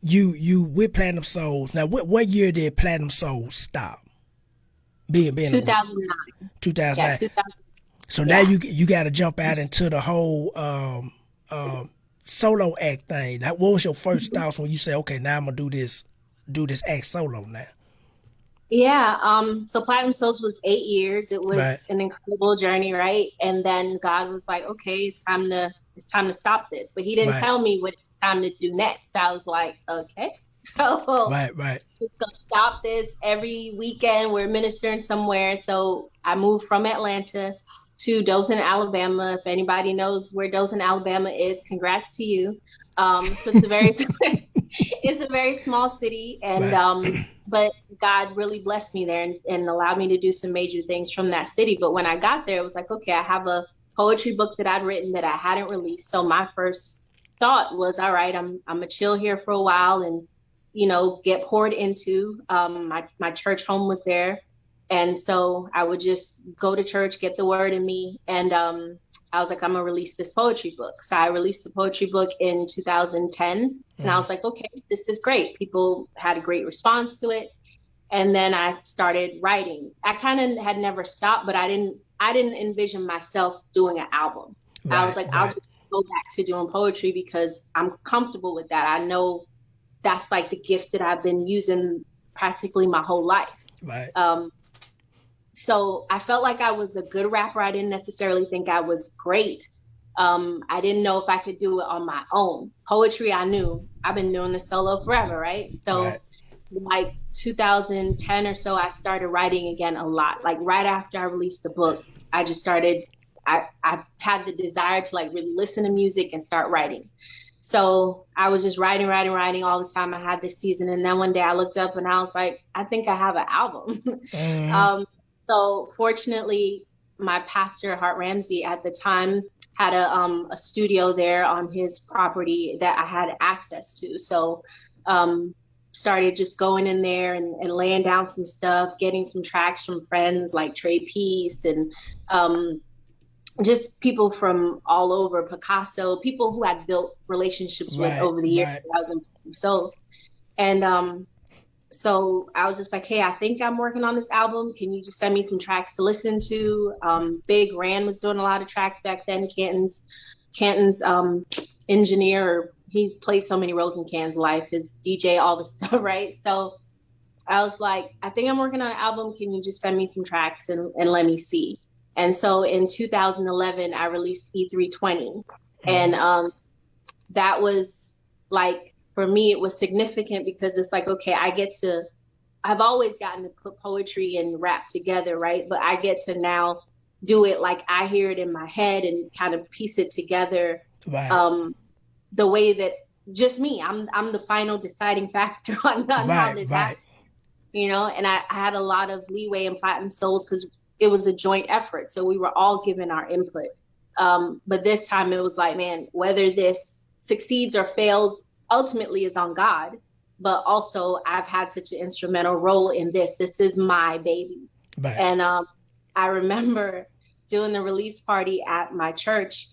you with Platinum Souls. Now, what year did Platinum Souls stop? Being 2009. 2009. Yeah, 2009. So now you got to jump out into the whole solo act thing. What was your first thoughts when you say, okay, now I'm gonna do this act solo now? Yeah, so Platinum Souls was 8 years. It was an incredible journey, right? And then God was like, okay, it's time to stop this. But he didn't tell me what it's time to do next. So I was like, okay. So just gonna stop this. Every weekend we're ministering somewhere. So I moved from Atlanta to Dothan, Alabama. If anybody knows where Dothan, Alabama is, congrats to you. So it's a very small city, and but God really blessed me there and allowed me to do some major things from that city. But when I got there, it was like, okay, I have a poetry book that I'd written that I hadn't released. So my first thought was, all right, I'm gonna chill here for a while and get poured into. My church home was there. And so I would just go to church, get the word in me. And I was like, I'm going to release this poetry book. So I released the poetry book in 2010. And I was like, okay, this is great. People had a great response to it. And then I started writing. I kind of had never stopped, but I didn't envision myself doing an album. I was like, I'll go back to doing poetry because I'm comfortable with that. I know that's like the gift that I've been using practically my whole life. Right. So I felt like I was a good rapper. I didn't necessarily think I was great. I didn't know if I could do it on my own. Poetry, I knew. I've been doing this solo forever, right? So like 2010 or so, I started writing again a lot. Like right after I released the book, I just started, I had the desire to like really listen to music and start writing. So I was just writing all the time. I had this season. And then one day I looked up and I was like, I think I have an album. So fortunately, my pastor, Hart Ramsey, at the time had a studio there on his property that I had access to. So started just going in there and laying down some stuff, getting some tracks from friends like Trey Peace and just people from all over, Picasso, people who I'd built relationships with over the years. I was in souls. And so I was just like, hey, I think I'm working on this album. Can you just send me some tracks to listen to? Big Ran was doing a lot of tracks back then. Canton's engineer. He played so many roles in Canton's life, his DJ, all this stuff, right? So I was like, I think I'm working on an album. Can you just send me some tracks and let me see? And so in 2011, I released E320. And that was like, for me, it was significant because it's like, okay, I've always gotten to put poetry and rap together, right? But I get to now do it like I hear it in my head and kind of piece it together the way that just me, I'm the final deciding factor on how this happens, you know? And I had a lot of leeway in Platinum Souls because it was a joint effort. So we were all given our input. But this time it was like, man, whether this succeeds or fails, ultimately is on God, but also I've had such an instrumental role in this. This is my baby. And I remember doing the release party at my church,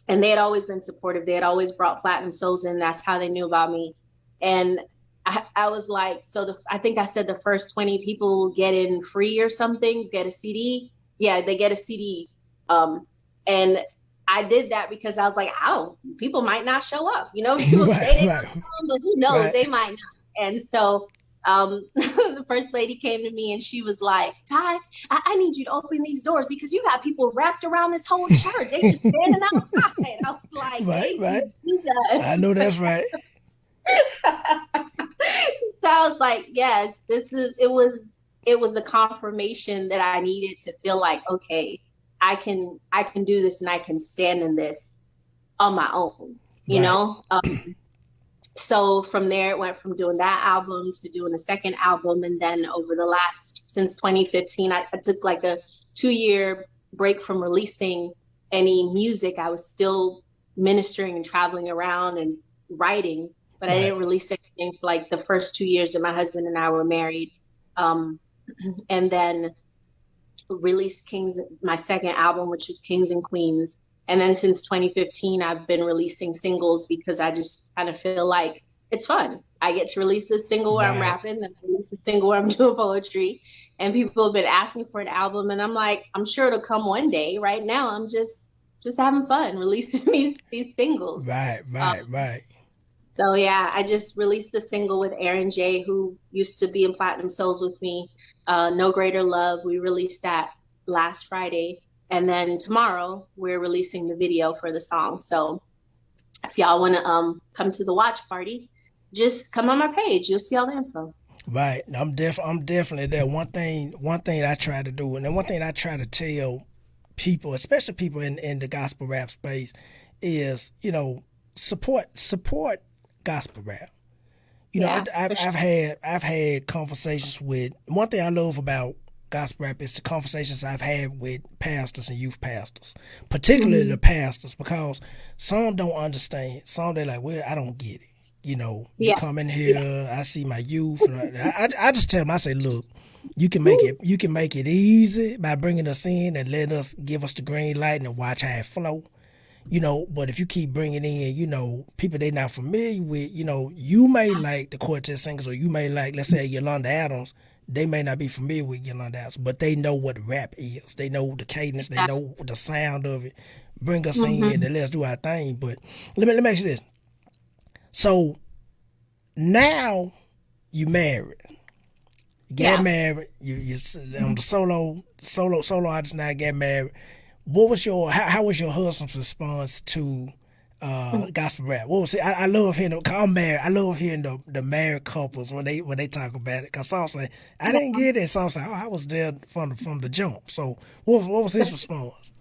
and they had always been supportive. They had always brought Platinum Souls in. That's how they knew about me. And I was like, so I think I said the first 20 people get in free or something, get a CD. Yeah, they get a CD. And I did that because I was like, people might not show up. You know, people say they might come, but who knows, they might not. And so the first lady came to me and she was like, Ty, I need you to open these doors because you got people wrapped around this whole church. They just standing outside. I was like, Jesus. I know that's right. So I was like, yes, it was a confirmation that I needed to feel like, okay, I can do this and I can stand in this on my own, you know? So from there, it went from doing that album to doing the second album. And then since 2015, I took like a 2-year break from releasing any music. I was still ministering and traveling around and writing, but I didn't release anything for like the first 2 years that my husband and I were married. And then released my second album, which was Kings and Queens. And then since 2015, I've been releasing singles because I just kind of feel like it's fun. I get to release this single where I'm rapping, and release a single where I'm doing poetry. And people have been asking for an album, and I'm like, I'm sure it'll come one day. Right now, I'm just having fun releasing these singles. Right. So yeah, I just released a single with Aaron J, who used to be in Platinum Souls with me. No Greater Love. We released that last Friday. And then tomorrow we're releasing the video for the song. So if y'all want to come to the watch party, just come on my page. You'll see all the info. Right. I'm definitely there. One thing I try to do, and then one thing I try to tell people, especially people in the gospel rap space, is, you know, support gospel rap. You know, I've had conversations with. One thing I love about gospel rap is the conversations I've had with pastors and youth pastors, particularly the pastors, because some don't understand. Some they're like, well, I don't get it. You know, you come in here, I see my youth. And I just tell them, I say, look, you can make it easy by bringing us in and give us the green light and watch how it flow. You know, but if you keep bringing in, you know, people they're not familiar with, you know, you may like the quartet singers, or you may like, let's say, Yolanda Adams. they may not be familiar with Get On Dance, but they know what rap is. They know the cadence. They know the sound of it. Bring us in and let's do our thing. But let me ask you this. So now you married. Get married. You on the solo artist now. Get married. What was how was your husband's response to gospel rap? What was it? I love hearing. Cause I'm married. I love hearing the married couples when they talk about it. Cause some say I didn't get it. Some say I was there from the jump. So what was his response?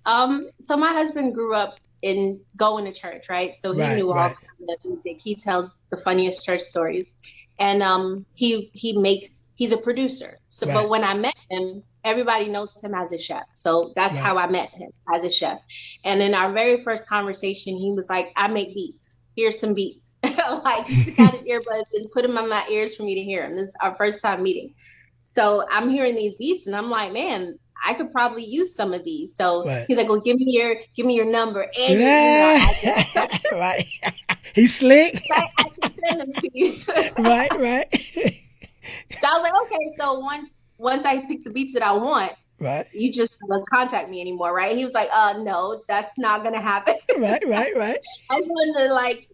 So my husband grew up in going to church, right? So he knew all kinds of music. He tells the funniest church stories, and he's a producer. So, but when I met him, everybody knows him as a chef. So that's how I met him, as a chef. And in our very first conversation, he was like, I make beats. Here's some beats. Like he took out his earbuds and put them on my ears for me to hear him. This is our first time meeting. So I'm hearing these beats and I'm like, man, I could probably use some of these. So he's like, well, give me your number and your email. Right. He's slick. I can send them to you. Right. So I was like, okay, so once I pick the beats that I want, you just don't contact me anymore, right? He was like, no, that's not gonna happen. Right. I just wanted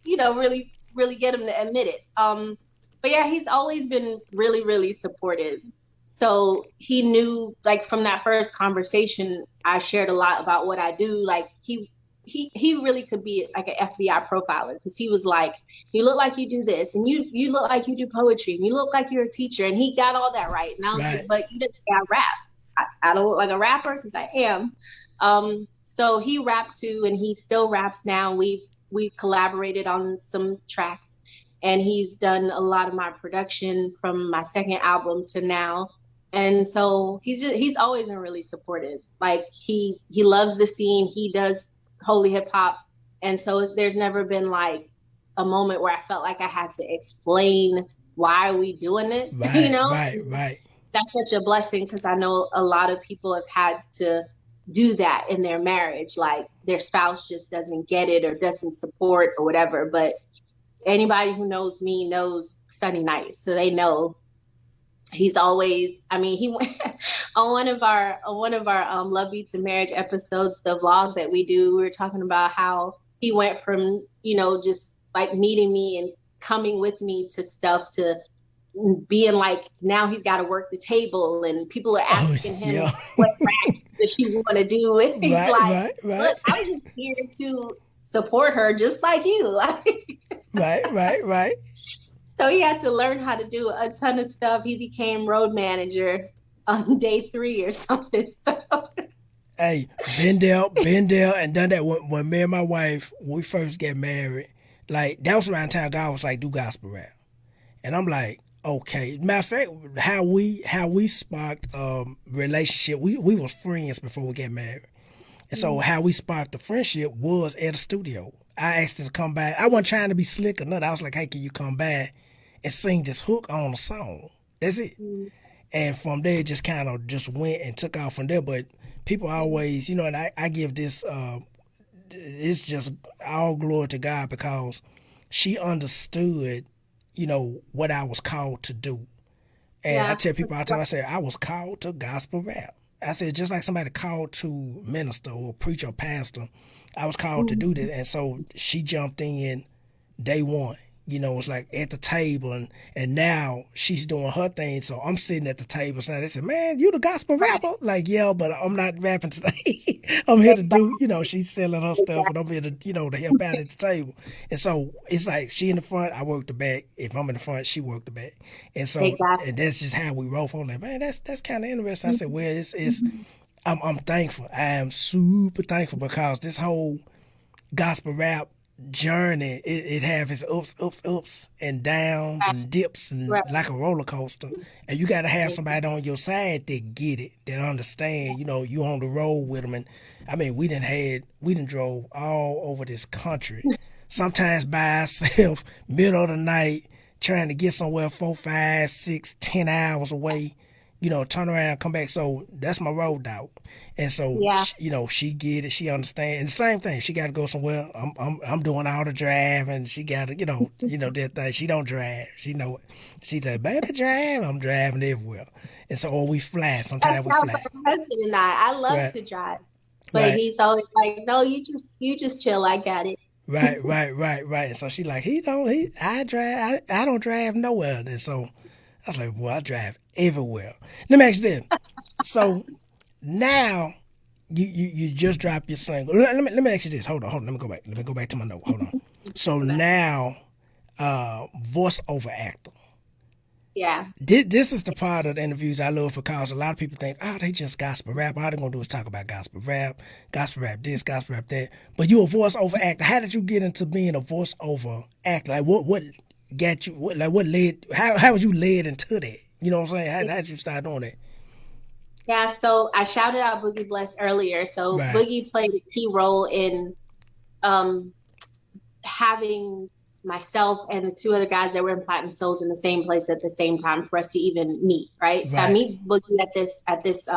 to really, really get him to admit it. But yeah, he's always been really, really supportive. So he knew, like, from that first conversation, I shared a lot about what I do. Like he really could be like an FBI profiler, because he was like, you look like you do this, and you look like you do poetry, and you look like you're a teacher, and he got all that right. And I was like, but you didn't say I rap. I don't look like a rapper, because I am. So he rapped too, and he still raps now. We collaborated on some tracks, and he's done a lot of my production from my second album to now. And so he's always been really supportive. Like he loves the scene. He does holy hip hop. And so there's never been like a moment where I felt like I had to explain why are we doing this, you know? Right. That's such a blessing, because I know a lot of people have had to do that in their marriage. Like their spouse just doesn't get it or doesn't support or whatever. But anybody who knows me knows Sunny Night. So they know he's always, he went on one of our Love Beats and Marriage episodes, the vlog that we do, we were talking about how he went from, just like meeting me and coming with me to stuff to being like, now he's got to work the table and people are asking him what rack does she want to do. And he's look, I'm just here to support her just like you. Right. So he had to learn how to do a ton of stuff. He became road manager on day 3 or something. So. Hey, been there and done that. When me and my wife, when we first get married, like that was around the time God was like, do gospel rap. And I'm like, okay. Matter of fact, how we sparked relationship, we was friends before we get married. And so how we sparked the friendship was at the studio. I asked her to come by. I wasn't trying to be slick or nothing. I was like, hey, can you come by and sing this hook on the song? That's it. And from there, it just kind of just went and took off from there. But people always, and I give this, it's just all glory to God, because she understood, what I was called to do. And I tell people all the time, I say, I was called to gospel rap. I said, just like somebody called to minister or preach or pastor, I was called to do that. And so she jumped in day one. It's like at the table, and now she's doing her thing. So I'm sitting at the table. So they said, man, you the gospel rapper? Like, yeah, but I'm not rapping today. I'm here to do, she's selling her stuff, and I'm here to, to help out at the table. And so it's like she in the front, I work the back. If I'm in the front, she work the back. And so and that's just how we roll for. Like, man, that's kind of interesting. I said, well, it's I'm thankful. I am super thankful, because this whole gospel rap journey, it have its ups and downs and dips, and like a roller coaster. And you got to have somebody on your side that get it, that understand. You on the road with them. And we done drove all over this country, sometimes by ourselves, middle of the night, trying to get somewhere 4, 5, 6, 10 hours away. turn around, come back. So that's my road dog. And so, Yeah. she get it, she understand. And the same thing, she got to go somewhere. I'm doing all the driving. She got to, that thing. She don't drive. She know it. She say, baby, drive. I'm driving everywhere. And so, or we fly. That Sometimes we sounds fly. like my husband and I. I love Right, to drive, but right, he's always like, "No, you just chill. I got it." right. And so she like, I drive. I don't drive nowhere. And so I was like, boy, I drive everywhere. Let me ask you this. So now you just dropped your single. Let me ask you this. Hold on. Let me go back. Let me go back to my note. Hold on. So now, voiceover actor. Yeah. This is the part of the interviews I love because a lot of people think, oh, they just gospel rap. All they're gonna do is talk about gospel rap this, gospel rap that. But you a voiceover actor. How did you get into being a voiceover actor? Like what got you? What led? How was you led into that? You know what I'm saying? How did you start doing that? Yeah, so I shouted out Boogie Bless earlier. So Right, Boogie played a key role in um, having myself and the two other guys that were in Platinum Souls in the same place at the same time for us to even meet, right? So I right, meet Boogie at this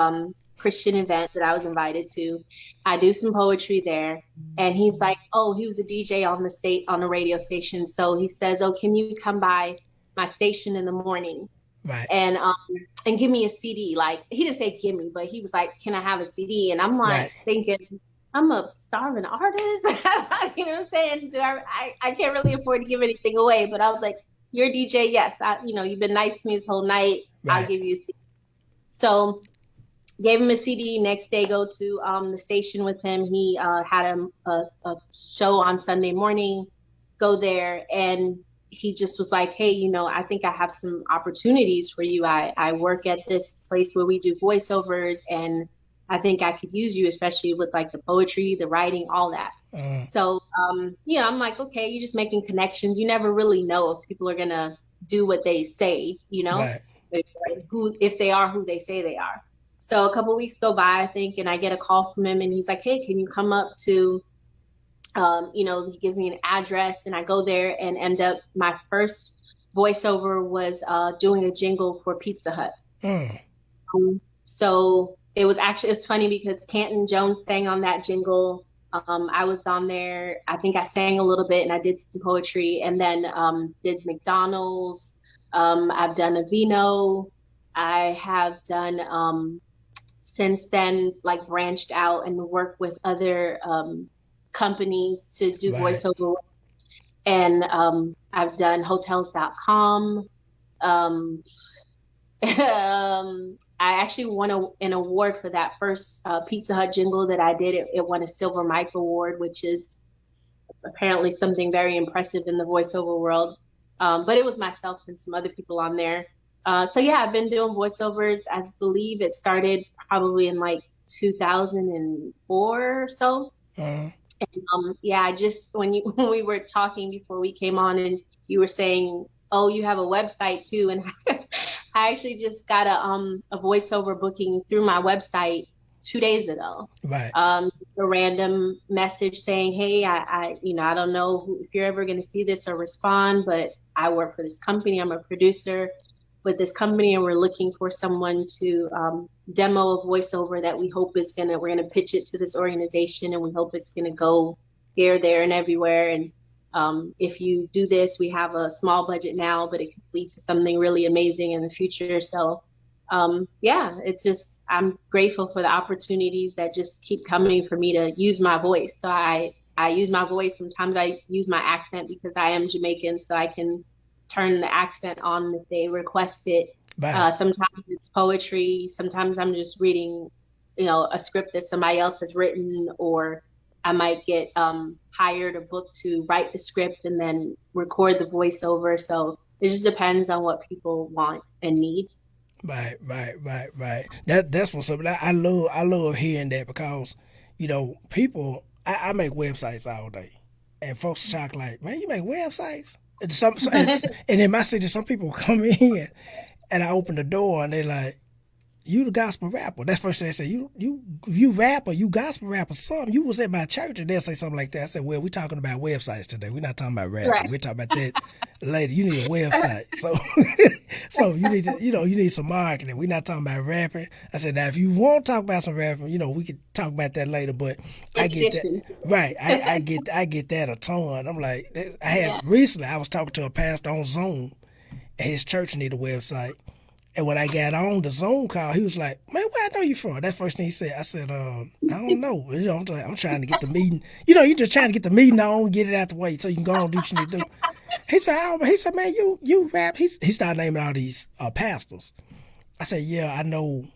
Christian event that I was invited to. I do some poetry there, and he's like, "Oh, he was a DJ on the radio station." So he says, "Oh, can you come by my station in the morning right, and give me a CD?" Like he didn't say give me, but he was like, "Can I have a CD?" And I'm right, like thinking, I'm a starving artist. You know what I'm saying? I can't really afford to give anything away, but I was like, "You're a DJ, yes. You've been nice to me this whole night. I'll right, give you a CD." So gave him a CD. Next day, go to the station with him. He had a show on Sunday morning. Go there, and he just was like, "Hey, I think I have some opportunities for you. I work at this place where we do voiceovers, and I think I could use you, especially with like the poetry, the writing, all that." So, I'm like, okay, you're just making connections. You never really know if people are gonna do what they say, right, if they are who they say they are. So a couple weeks go by, I think, and I get a call from him, and he's like, "Hey, can you come up to?" He gives me an address, and I go there and end up. My first voiceover was doing a jingle for Pizza Hut. mm, So it's funny because Canton Jones sang on that jingle. I was on there. I think I sang a little bit and I did some poetry, and then did McDonald's. I've done a Vino. I have done since then, like branched out and worked with other companies to do right, voiceover. And I've done hotels.com. Um, I actually won an award for that first Pizza Hut jingle that I did. It won a Silver Mike Award, which is apparently something very impressive in the voiceover world. But it was myself and some other people on there. So yeah, I've been doing voiceovers. I believe it started probably in like 2004 or so. mm, And yeah, I just when when we were talking before we came on, and you were saying, "Oh, you have a website too," and I actually just got a voiceover booking through my website 2 days ago. right, A random message saying, "Hey, I don't know if you're ever going to see this or respond, but I work for this company. I'm a producer with this company, and we're looking for someone to demo a voiceover that we're gonna pitch it to this organization, and we hope it's gonna go here, there, and everywhere. And if you do this, we have a small budget now, but it could lead to something really amazing in the future." So yeah, I'm grateful for the opportunities that just keep coming for me to use my voice. So I use my voice. Sometimes I use my accent because I am Jamaican, so I can turn the accent on if they request it. right. Sometimes it's poetry. Sometimes I'm just reading, a script that somebody else has written, or I might get hired or booked to write the script and then record the voiceover. So it just depends on what people want and need. Right. That's what's up. I love hearing that because, people. I make websites all day, and folks are shocked like, man, you make websites. And in my city, some people come in, and I open the door, and they're like, you the gospel rapper. That's first thing they say. You rap or you gospel rapper something. You was at my church and they'll say something like that. I said, well, we're talking about websites today. We're not talking about rapping. Right. We're talking about that later. You need a website. So so you need to, you need some marketing. We're not talking about rapping. I said, now if you want to talk about some rapping, we could talk about that later. But I get that. Right. I get that a ton. I'm like, recently I was talking to a pastor on Zoom and his church need a website. And when I got on the Zoom call, he was like, man, where I know you from? That's the first thing he said. I said, I don't know. I'm trying to get the meeting. You're just trying to get the meeting on, get it out the way so you can go on and do what you need to do. He said, man, you rap. He started naming all these pastors. I said, yeah, I know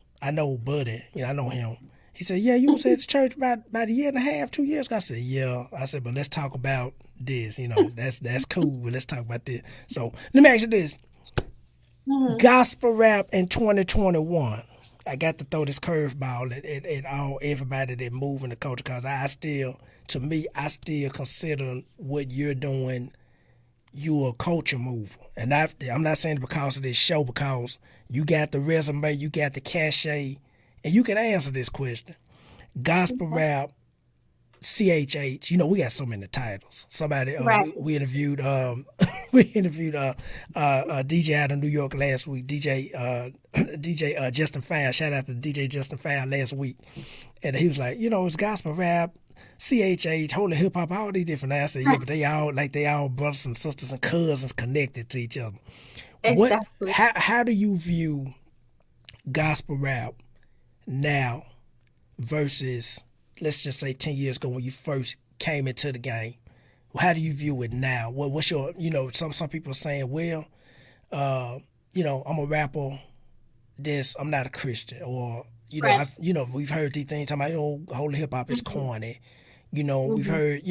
Buddy. I know him. He said, yeah, you was at the church about a year and a half, 2 years ago. I said, yeah. I said, but let's talk about this. That's cool, but let's talk about this. So let me ask you this. Mm-hmm. Gospel rap in 2021. I got to throw this curveball at all everybody that moving the culture because I still consider what you're doing, you're a culture mover. And I'm not saying it because of this show, because you got the resume, you got the cachet, and you can answer this question. Gospel rap, CHH, we got so many titles. Somebody right. we interviewed DJ out of New York last week, DJ Justin Fine. Shout out to DJ Justin Fine last week. And he was like, it's gospel rap, CHH, holy hip hop, all these different names. I said, yeah, but they all brothers and sisters and cousins connected to each other. Exactly. How do you view gospel rap now versus, let's just say 10 years ago when you first came into the game? How do you view it now? What's your, some people are saying, well, I'm a rapper, I'm not a Christian, or, right. we've heard these things talking about, holy hip hop is corny. We've heard,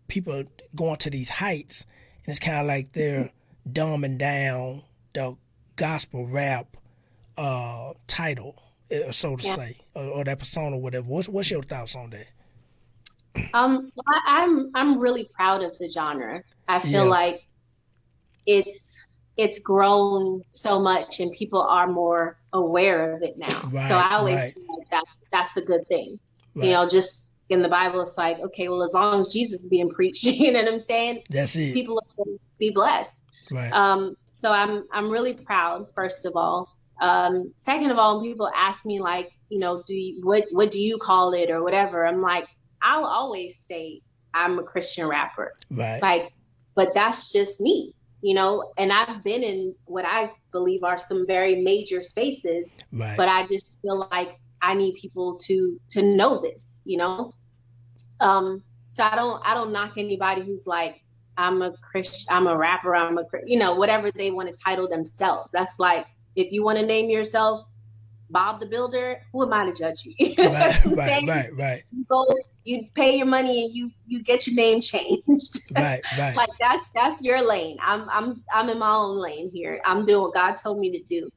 people going to these heights, and it's kind of like they're dumbing down the gospel rap title, so to say, or that persona, or whatever. What's your thoughts on that? I'm really proud of the genre. I feel like it's grown so much and people are more aware of it now. Right, so I always feel like that's a good thing. Right. Just in the Bible, it's like, okay, well, as long as Jesus is being preached, you know what I'm saying? That's it. People will be blessed. Right. So I'm really proud, first of all. Second of all, people ask me like, what do you call it or whatever? I'm like, I'll always say I'm a Christian rapper. Right. But that's just me, and I've been in what I believe are some very major spaces, right. But I just feel like I need people to know this, So I don't knock anybody who's like, I'm a Christian, I'm a rapper, whatever they want to title themselves. That's like, if you want to name yourself Bob the Builder, who am I to judge you? Right. You pay your money and you get your name changed. Right. Like that's your lane. I'm in my own lane here. I'm doing what God told me to do.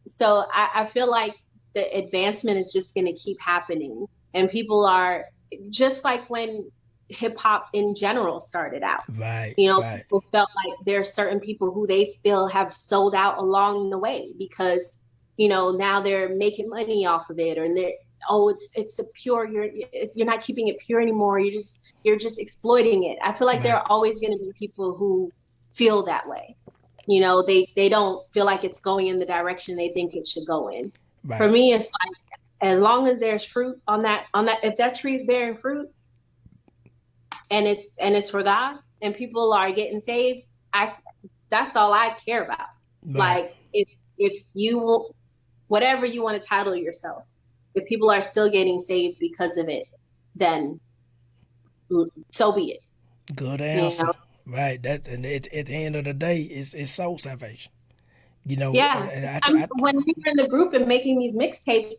So I feel like the advancement is just going to keep happening, and people are just like when hip hop in general started out. Right. People felt like there are certain people who they feel have sold out along the way because now they're making money off of it, or it's a pure. You're not keeping it pure anymore. You're just exploiting it. I feel like there are always going to be people who feel that way. They don't feel like it's going in the direction they think it should go in. Right. For me, it's like, as long as there's fruit on that, if that tree is bearing fruit, and it's for God, and people are getting saved, that's all I care about. Right. Like if you, whatever you want to title yourself, if people are still getting saved because of it, then so be it. Good answer. Right. That, and at the end of the day, it's soul salvation. Yeah. When we were in the group and making these mixtapes,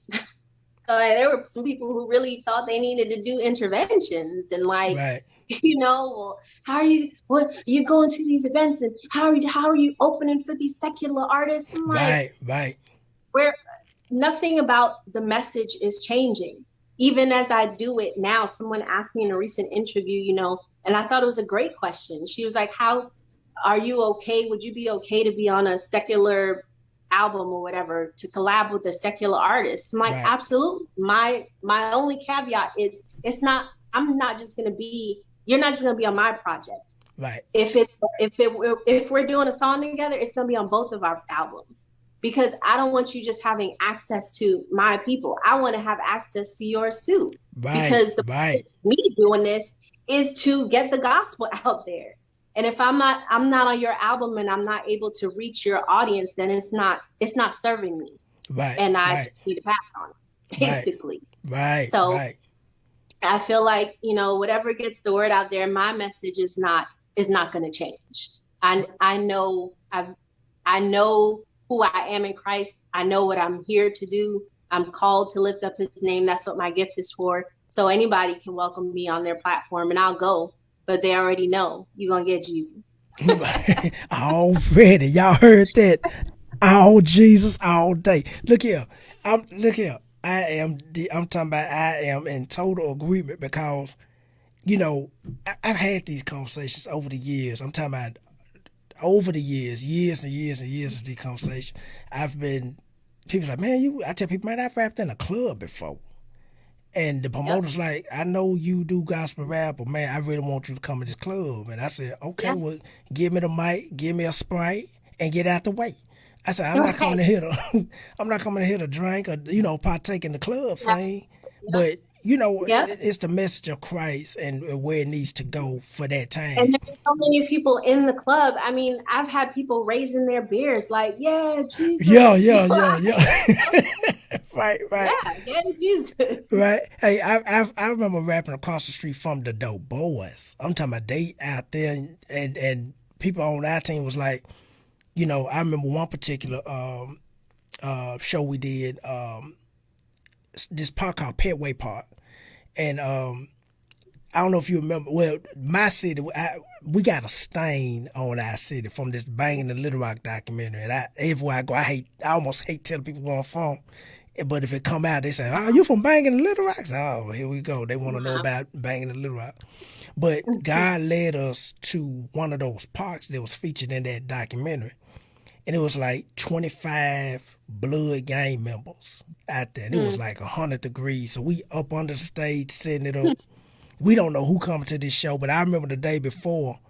there were some people who really thought they needed to do interventions and like, right. Well, how are you going to these events and how are you opening for these secular artists? I'm like, right. Where nothing about the message is changing. Even as I do it now, someone asked me in a recent interview, and I thought it was a great question. She was like, how are you okay? Would you be okay to be on a secular album or whatever to collab with a secular artist. I'm like, Right. absolutely. My only caveat is I'm not just gonna be, you're not just gonna be on my project. Right. If we're doing a song together, it's gonna be on both of our albums. Because I don't want you just having access to my people. I want to have access to yours too. Right. Because Right. me doing this is to get the gospel out there. And if I'm not on your album and I'm not able to reach your audience, then it's not serving me. Right. And I Right. need to pass on it, basically. Right. So right. I feel like, whatever gets the word out there, my message is not going to change. I know who I am in Christ. I know what I'm here to do. I'm called to lift up his name. That's what my gift is for. So anybody can welcome me on their platform and I'll go, but they already know you're going to get Jesus. Already. Y'all heard that? All Jesus all day. Look here. I'm talking about I am in total agreement because, I've had these conversations over the years. I'm talking about over the years and years and years of these conversations. People like, man, I tell people, man, I've rapped in a club before. And the promoter's like, I know you do gospel rap, but man, I really want you to come to this club. And I said, okay, well, give me the mic, give me a Sprite, and get out the way. I said, I'm not coming to hit a drink or, partake in the club scene. But, it's the message of Christ and where it needs to go for that time. And there's so many people in the club. I mean, I've had people raising their beers like, yeah, Jesus. Yeah. Right. Yeah, Jesus. Right. Hey, I remember rapping across the street from the Dope Boys. I'm talking about they out there and people on our team was like, I remember one particular show we did, this park called Petway Park. And I don't know if you remember. Well, my city, we got a stain on our city from this Banging in Little Rock documentary. And everywhere I go, I almost hate telling people where I'm from. But if it come out, they say, "Oh, you from Banging in Little Rock?" So, oh, here we go. They want to know about Banging in Little Rock. But God led us to one of those parks that was featured in that documentary. And it was like 25 Blood gang members out there. And it was like 100 degrees. So we up under the stage, setting it up. We don't know who coming to this show, but I remember the day before,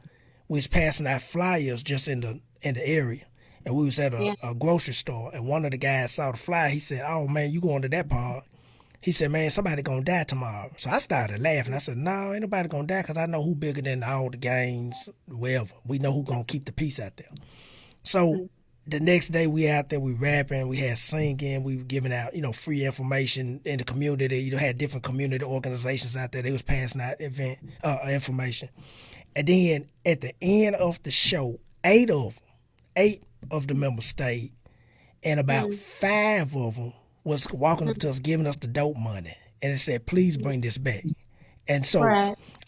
we was passing out flyers just in the area. And we was at a grocery store. And one of the guys saw the flyer. He said, "Oh, man, you going to that park?" He said, "Man, somebody going to die tomorrow." So I started laughing. I said, "No, ain't nobody going to die because I know who bigger than all the gangs, wherever. We know who going to keep the peace out there." So the next day we out there, we rapping, we had singing, we were giving out, free information in the community. Had different community organizations out there. They was passing out information. And then at the end of the show, eight of the members stayed, and about 5 of them was walking up to us, giving us the dope money. And it said, "Please bring this back." And so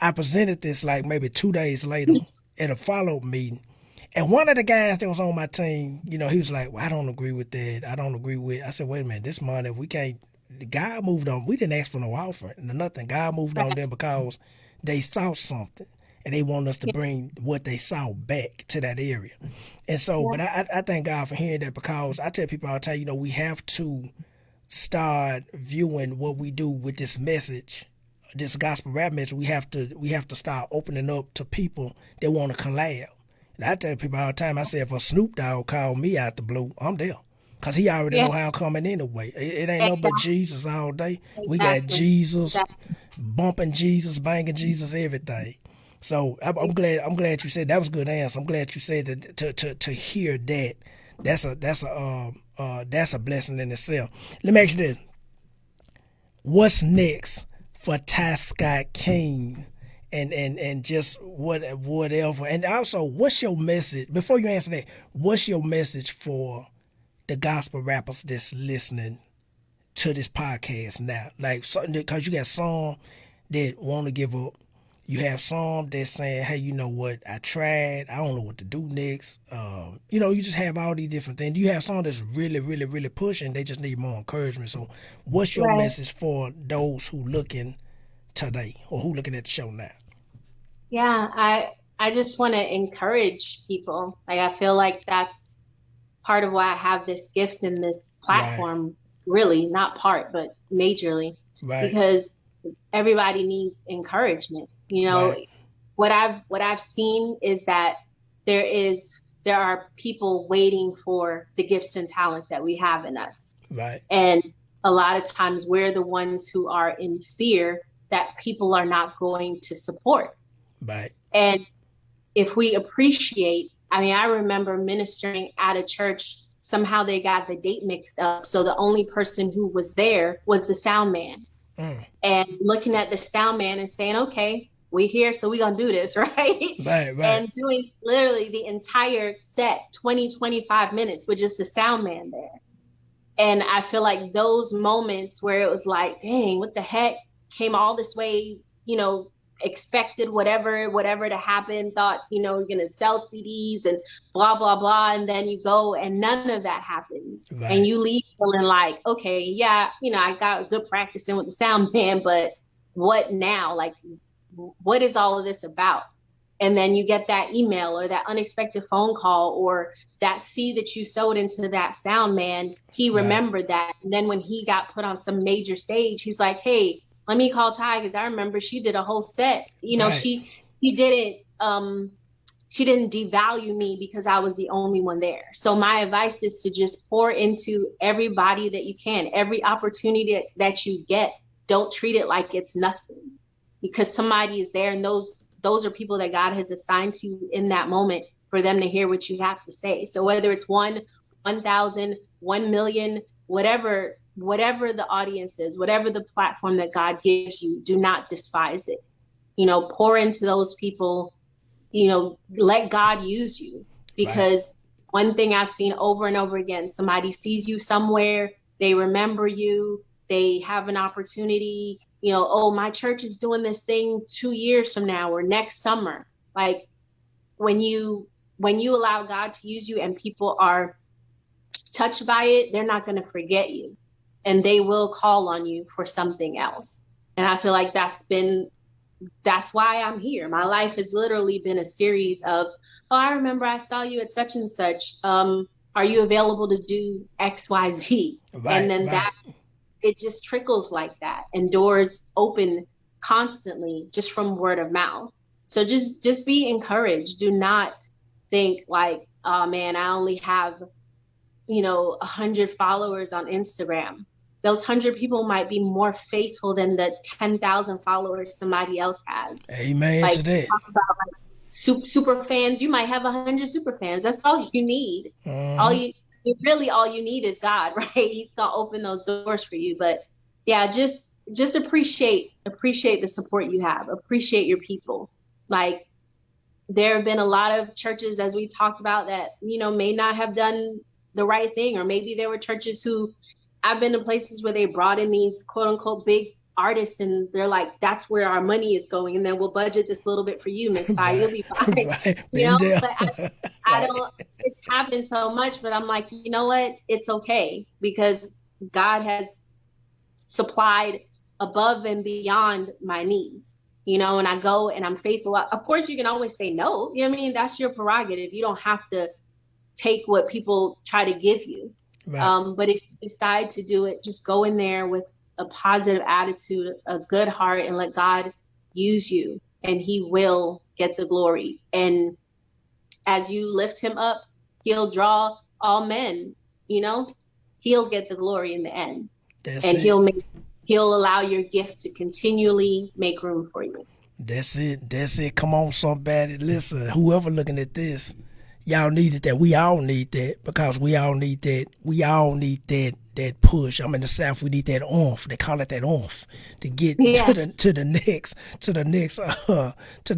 I presented this like maybe 2 days later at a follow-up meeting. And one of the guys that was on my team, he was like, "Well, I don't agree with that. I don't agree with." I said, "Wait a minute, this money, we can't." God moved on. We didn't ask for no offering, nothing. God moved on them because they saw something and they want us to bring what they saw back to that area. And so, but I thank God for hearing that, because I tell people all the time, we have to start viewing what we do with this message, this gospel rap message. We have to start opening up to people that want to collab. And I tell people all the time, I say, if a Snoop Dogg called me out the blue, I'm there. Because he already know how I'm coming anyway. It ain't no but Jesus all day. We got Jesus, bumping Jesus, banging Jesus, everything. So I'm glad you said that was a good answer. I'm glad you said that to hear that. That's a blessing in itself. Let me ask you this. What's next for Ty Scott King? And just whatever. And also, what's your message? Before you answer that, what's your message for the gospel rappers that's listening to this podcast now? Like, because you got some that want to give up. You have some that's saying, "Hey, you know what? I tried. I don't know what to do next." You just have all these different things. You have some that's really, really, really pushing. They just need more encouragement. So what's your message for those who looking today or who looking at the show now? Yeah, I just want to encourage people. Like, I feel like that's part of why I have this gift and this platform, really not part, but majorly, because everybody needs encouragement. You know, what I've seen is that there are people waiting for the gifts and talents that we have in us. And a lot of times we're the ones who are in fear that people are not going to support. And if we appreciate, I mean, I remember ministering at a church, somehow they got the date mixed up. So the only person who was there was the sound man. And looking at the sound man and saying, okay, we here, so we're going to do this, right? And doing literally the entire set, 25 minutes with just the sound man there. And I feel like those moments where it was like, dang, what the heck, came all this way, you know, expected whatever to happen, thought, you know, you're going to sell CDs and blah, blah, blah. And then you go and none of that happens. And you leave feeling like, okay, yeah, you know, I got good practice in with the sound man, but what now? Like, what is all of this about? And then you get that email or that unexpected phone call or that seed that you sowed into that sound man. He remembered that. And then when he got put on some major stage, he's like, hey, let me call Ty, because I remember she did a whole set. You know, she didn't devalue me because I was the only one there. So my advice is to just pour into everybody that you can. Every opportunity that you get, don't treat it like it's nothing, because somebody is there, and those are people that God has assigned to you in that moment for them to hear what you have to say. So whether it's 1,000, 1 million, whatever the audience is, whatever the platform that God gives you, do not despise it. You know, pour into those people, you know, let God use you. Because one thing I've seen over and over again, somebody sees you somewhere, they remember you, they have an opportunity, you know, oh, my church is doing this thing 2 years from now or next summer. Like when you allow God to use you and people are touched by it, they're not going to forget you, and they will call on you for something else. And I feel like that's why I'm here. My life has literally been a series of, oh, I remember I saw you at such and such. Are you available to do X, Y, Z? And then that, it just trickles like that, and doors open constantly just from word of mouth. So just be encouraged. Do not think like, oh man, I only have, you know, 100 followers on Instagram. Those 100 people might be more faithful than the 10,000 followers somebody else has. Amen like, to that. Talk about like super fans. You might have 100 super fans. That's all you need. All you need is God, right? He's gonna open those doors for you. But yeah, just appreciate the support you have. Appreciate your people. Like, there have been a lot of churches, as we talked about, that, you know, may not have done the right thing, or maybe there were churches who, I've been to places where they brought in these quote unquote big artists, and they're like, that's where our money is going, and then we'll budget this little bit for you, Miss Ty, you'll be fine. You know, but I don't, it's happened so much, but I'm like, you know what, it's okay, because God has supplied above and beyond my needs, you know, and I go and I'm faithful. Of course, you can always say no. You know what I mean? That's your prerogative. You don't have to take what people try to give you. But if you decide to do it, just go in there with a positive attitude, a good heart, and let God use you, and he will get the glory. And as you lift him up, he'll draw all men, you know, he'll get the glory in the end. He'll allow your gift to continually make room for you. That's it. Come on, somebody. Listen, whoever looking at this, y'all needed that. We all need that, because we all need that. We all need that push. I'm in the South. We need that oomph. They call it that oomph to get to the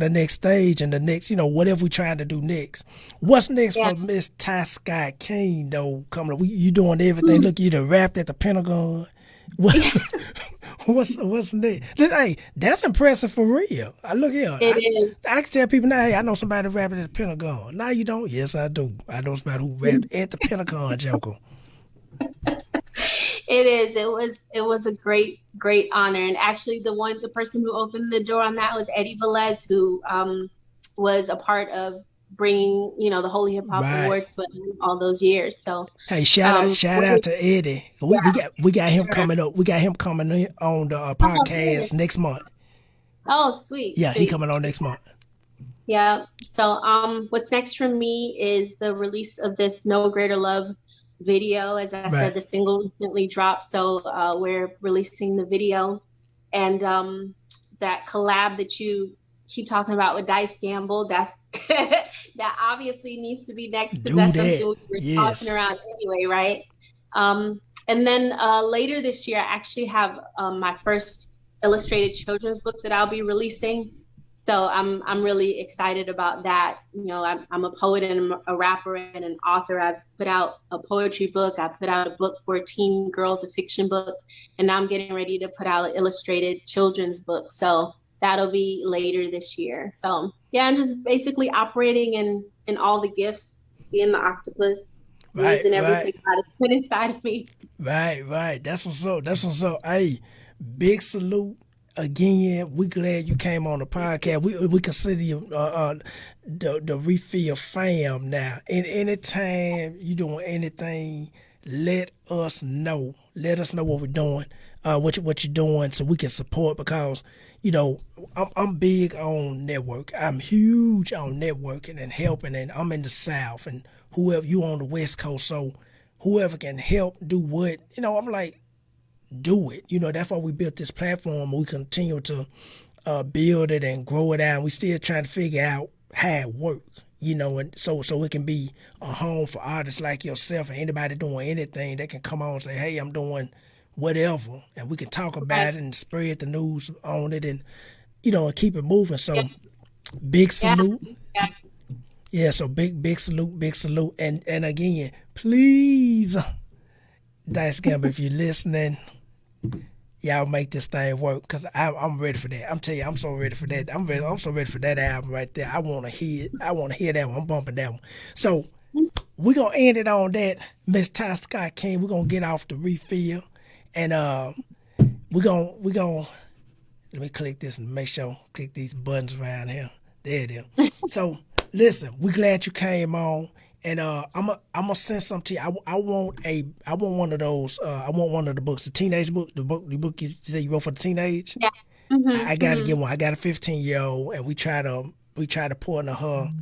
next stage, and the next, you know, whatever we trying to do next. What's next for Miss Ty Scott King though? Coming up, you doing everything. Look, you done rapped at the Pentagon. What's next? Hey, that's impressive for real. Look here. It is. I can tell people now, hey, I know somebody rapping at the Pentagon. No, you don't? Yes, I do. I know somebody who rapped at the Pentagon, Joker. It is. It was a great honor. And actually the person who opened the door on that was Eddie Velez, who was a part of bringing, the Holy Hip Hop Right. Awards to all those years. So, Hey, shout out to Eddie. yeah, We got him sure. coming up. We got him coming in on the Oh, good. podcast next month. Oh, sweet, Yeah, he sweet. coming on next month. Yeah. So, what's next for me is the release of this No Greater Love video. As I said, Right. the single recently dropped, so we're releasing the video, and that collab that you keep talking about with Dice Gamble, that's that obviously needs to be next, because Do that's that. something we're tossing Yes. around anyway, right? And then later this year, I actually have my first illustrated children's book that I'll be releasing. So I'm really excited about that. I'm a poet and a rapper and an author. I've put out a poetry book. I put out a book for teen girls, a fiction book, and now I'm getting ready to put out an illustrated children's book. So that'll be later this year. So yeah, I'm just basically operating in all the gifts, being the octopus, using everything God has put inside of me. Right. That's what's up. Hey, big salute again. We glad you came on the podcast. We consider you the Refill fam now. And anytime you doing anything, let us know. Let us know what we're doing, what you're doing, so we can support. Because I'm big on network. I'm huge on networking and helping. And I'm in the South, and whoever you on the West Coast, so whoever can help do what, I'm like, do it. That's why we built this platform. We continue to build it and grow it out. We still trying to figure out how it works, and so it can be a home for artists like yourself and anybody doing anything. They can come on and say, hey, I'm doing whatever, and we can talk about it and spread the news on it, and and keep it moving. So big salute. Yeah, so big salute. And again, please, Dice Gamble, if you're listening, y'all make this thing work, because I'm ready for that. I'm telling you, I'm so ready for that. I'm so ready for that album right there. I want to hear it. I want to hear that one. I'm bumping that one. So we're going to end it on that. Miss Ty Scott King, we're going to get off the refill. And we're going to, let me click this and make sure, click these buttons around here. There it is. So listen, we're glad you came on. And I'm gonna send something to you. I want one of those. I want one of the books, the teenage book, the book you said you wrote for the teenage. Yeah. I gotta get one. I got a 15-year-old, and we try to pour into her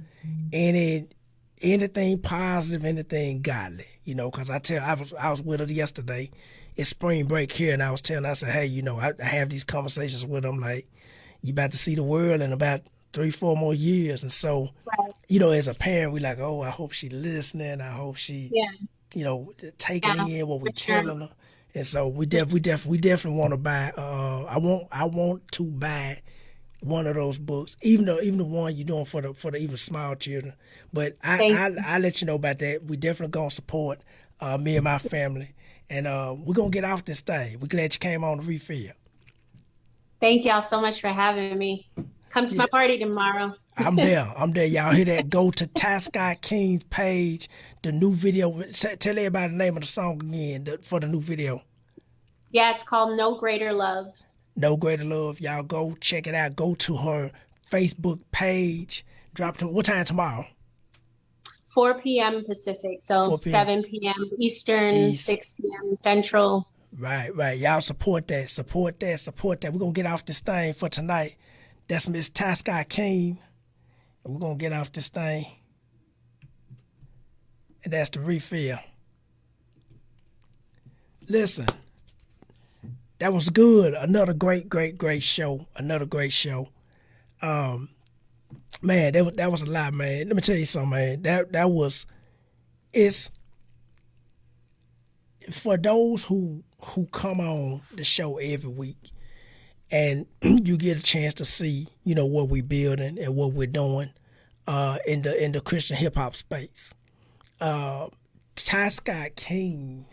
anything positive, anything godly. Because I was with her yesterday. It's spring break here, and I was telling her, I said, hey, I have these conversations with them, like, you about to see the world in about 3-4 more years. And so, as a parent, we like, oh, I hope she listening. I hope she, taking in what we telling her. And so we definitely want to buy. I want to buy one of those books, even the one you're doing for the even small children. But I let you know about that. We definitely gonna support me and my family, and we're gonna get off this thing. We're glad you came on the refill. Thank y'all so much for having me. Come to my party tomorrow. I'm there. Y'all hear that? Go to Ty Scott King's page. The new video. Tell everybody the name of the song again for the new video. Yeah, it's called No Greater Love. No Greater Love. Y'all go check it out. Go to her Facebook page. What time tomorrow? 4 p.m. Pacific. So 7 p.m. Eastern, 6 p.m. Central. Right. Y'all support that. We're going to get off this thing for tonight. That's Miss Ty Scott King. And we're going to get off this thing. And that's the refill. Listen, that was good. Another great show. Man, that was a lot, man. Let me tell you something, man. That was, it's, for those who come on the show every week, and you get a chance to see, what we're building and what we're doing in the Christian hip hop space. Ty Scott King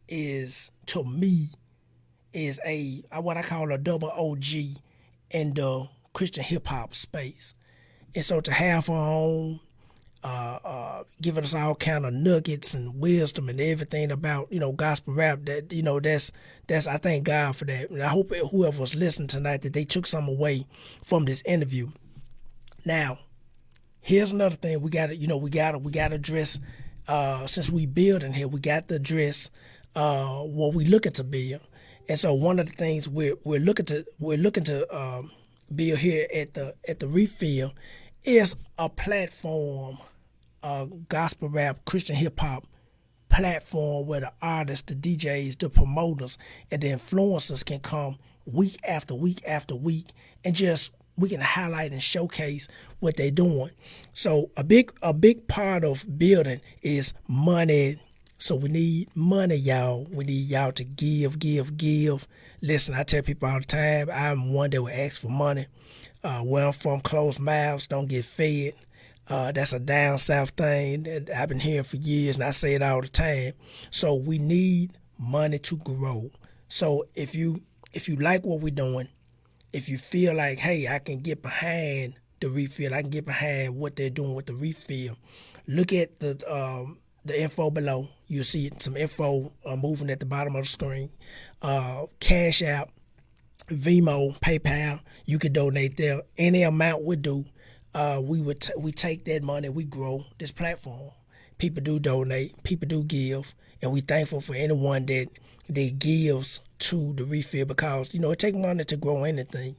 is, to me, is what I call a double OG in the Christian hip hop space. And so to have her on, giving us all kind of nuggets and wisdom and everything about, gospel rap, that's I thank God for that. And I hope whoever was listening tonight that they took something away from this interview. Now, Here's another thing we gotta address. Since we building here, we got to address what we looking to build. And so one of the things we're looking to build here at the refill is a platform, gospel rap, Christian hip hop platform where the artists, the DJs, the promoters, and the influencers can come week after week after week and just we can highlight and showcase what they're doing. So a big part of building is money. So we need money, y'all. We need y'all to give. Listen, I tell people all the time, I'm one that will ask for money. Where I'm from, closed mouths don't get fed. That's a down south thing that I've been hearing for years, and I say it all the time. So we need money to grow. So if you like what we're doing, if you feel like, hey, I can get behind the refill, I can get behind what they're doing with the refill, look at the info below. You'll see some info moving at the bottom of the screen. Cash App, VENMO, PayPal, you can donate there. Any amount would do. We take that money, we grow this platform. People do donate, people do give, and we thankful for anyone that gives to the refill because it takes money to grow anything.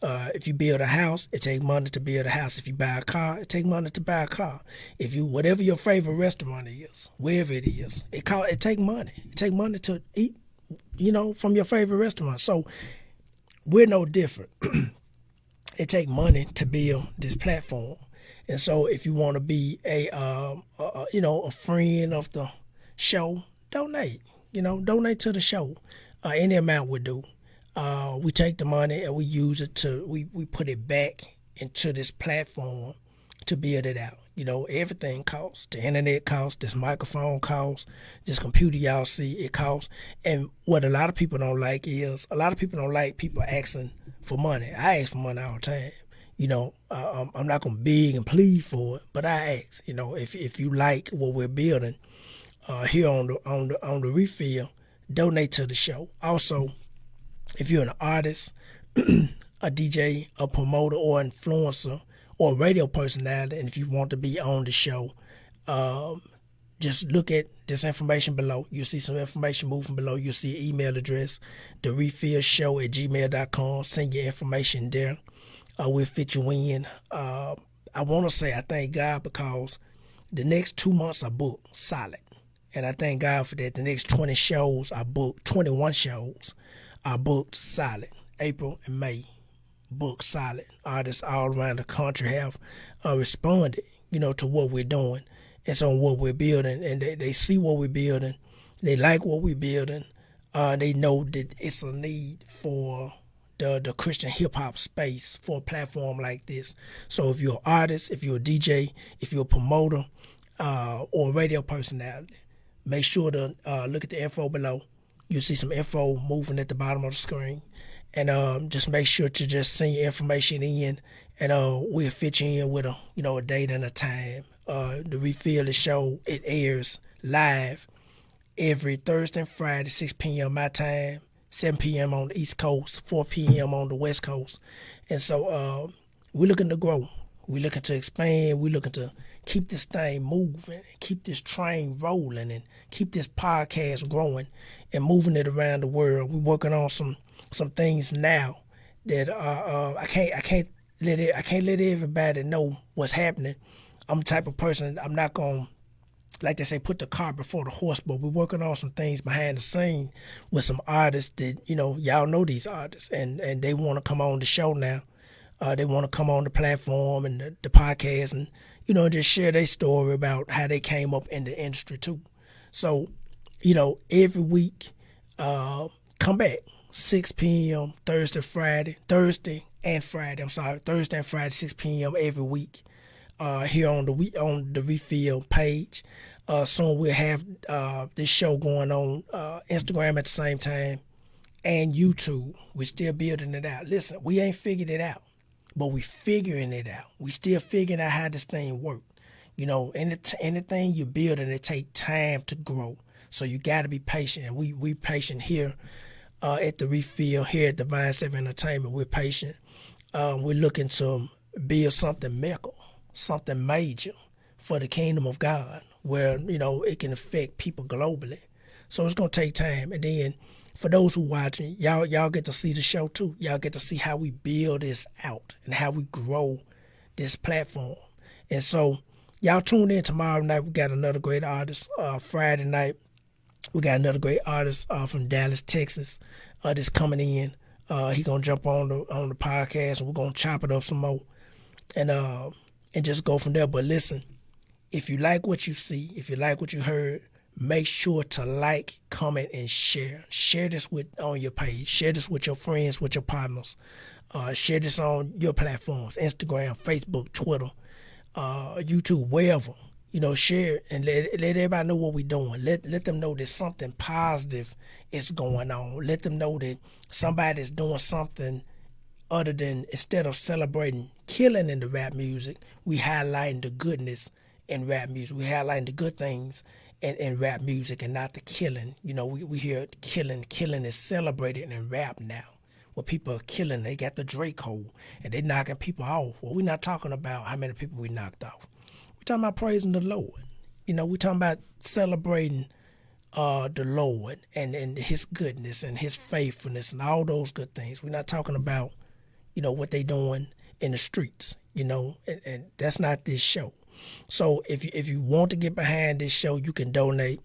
If you build a house, it takes money to build a house. If you buy a car, it takes money to buy a car. If you whatever your favorite restaurant is, wherever it is, it takes money. It takes money to eat, from your favorite restaurant. So we're no different. It takes money to build this platform, and so if you want to be a friend of the show, donate. Donate to the show. Any amount would do. We take the money and we use it we put it back into this platform to build it out. Everything costs. The internet costs. This microphone costs. This computer y'all see, it costs. And what a lot of people don't like is people asking for money. I ask for money all the time. I'm not gonna beg and plead for it, but I ask. If you like what we're building here on the refill, donate to the show. Also, if you're an artist, a DJ, a promoter, or influencer, or a radio personality, and if you want to be on the show, just look at this information below. You'll see some information moving below. You'll see an email address, DAREFILLSHOW@gmail.com. Send your information there. We'll fit you in. I want to say I thank God because the next 2 months are booked solid. And I thank God for that. The next 21 shows are booked solid. April and May booked solid. Artists all around the country have responded, to what we're doing and so what we're building. And they see what we're building. They like what we're building. They know that it's a need for the Christian hip-hop space for a platform like this. So if you're an artist, if you're a DJ, if you're a promoter or a radio personality, make sure to look at the info below. You'll see some info moving at the bottom of the screen. And just make sure to just send your information in, and we'll fit you in with a date and a time. The Refill the show, it airs live every Thursday and Friday, 6 p.m. my time, 7 p.m. on the East Coast, 4 p.m. on the West Coast. And so we're looking to grow. We're looking to expand. We're looking to keep this thing moving, keep this train rolling, and keep this podcast growing and moving it around the world. We're working on some things now that I can't let everybody know what's happening. I'm the type of person, I'm not gonna, like they say, put the cart before the horse, but we're working on some things behind the scene with some artists that, y'all know these artists, and they want to come on the show now. They want to come on the platform and the podcast and, just share their story about how they came up in the industry too. So, every week, come back, 6 p.m. Thursday and Friday, 6 p.m. every week, here on the Refill page. Soon we'll have this show going on Instagram at the same time and YouTube. We're still building it out. Listen, we ain't figured it out, but we figuring it out. We still figuring out how this thing works. Anything you're building, it takes time to grow. So you got to be patient. And we patient here at the Refill, here at Divine 7 Entertainment. We're patient. We're looking to build something mega. something major for the kingdom of God, where it can affect people globally. So it's gonna take time, and then for those who watching, y'all get to see the show too. Y'all get to see how we build this out and how we grow this platform. And so y'all tune in tomorrow night. We got another great artist. Friday night, we got another great artist from Dallas, Texas, that's coming in. He gonna jump on the podcast, and we're gonna chop it up some more, and just go from there. But listen, if you like what you see, if you like what you heard, make sure to like, comment, and share. Share this on your page. Share this with your friends, with your partners. Share this on your platforms: Instagram, Facebook, Twitter, YouTube, wherever. Share it and let everybody know what we're doing. Let them know that something positive is going on. Let them know that somebody's doing something other than, instead of celebrating killing in the rap music, we highlighting the goodness in rap music. We highlighting the good things in rap music and not the killing. We hear killing. Killing is celebrated in rap now. Where people are killing, they got the Drake code and they knocking people off. Well, we're not talking about how many people we knocked off. We're talking about praising the Lord. We're talking about celebrating the Lord and his goodness and his faithfulness and all those good things. We're not talking about, what they doing in the streets, and that's not this show. So if you want to get behind this show, you can donate.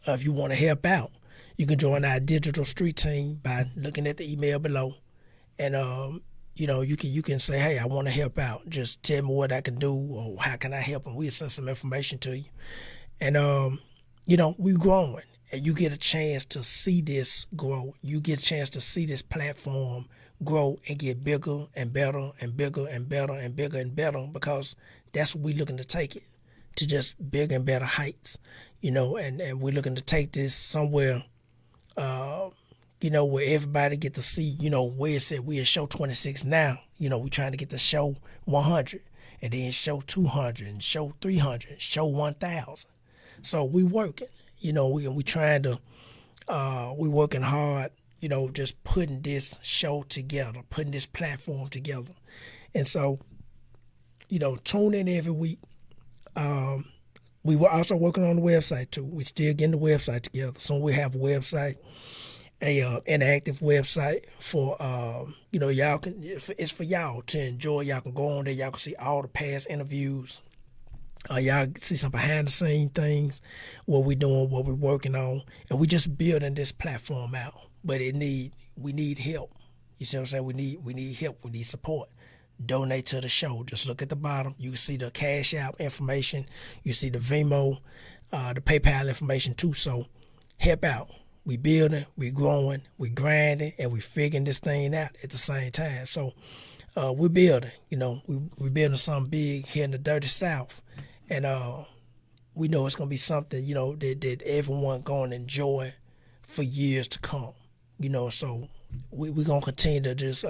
If you want to help out, you can join our digital street team by looking at the email below. And you can say, hey, I want to help out. Just tell me what I can do or how can I help, and we'll send some information to you. And we're growing, and you get a chance to see this grow. You get a chance to see this platform grow and get bigger and better and bigger and better and bigger and better, because that's what we're looking to take it to, just bigger and better heights. And we're looking to take this somewhere, where everybody get to see, where it said we at show 26 now. We're trying to get the show 100, and then show 200, and show 300, show 1,000. So we working, we trying to, we working hard, just putting this show together, putting this platform together. And so, tune in every week. We were also working on the website too. We still getting the website together. Soon we have a website, interactive website for y'all can. It's for y'all to enjoy. Y'all can go on there. Y'all can see all the past interviews. Y'all see some behind the scene things, what we're doing, what we're working on, and we just building this platform out. But we need help. You see what I'm saying? We need help. We need support. Donate to the show. Just look at the bottom. You can see the Cash App information. You see the VENMO, the PayPal information too. So help out. We building, we growing, we grinding, and we figuring this thing out at the same time. So we're building. We're building something big here in the dirty South, and we know it's gonna be something that everyone gonna enjoy for years to come. So we're going to continue to just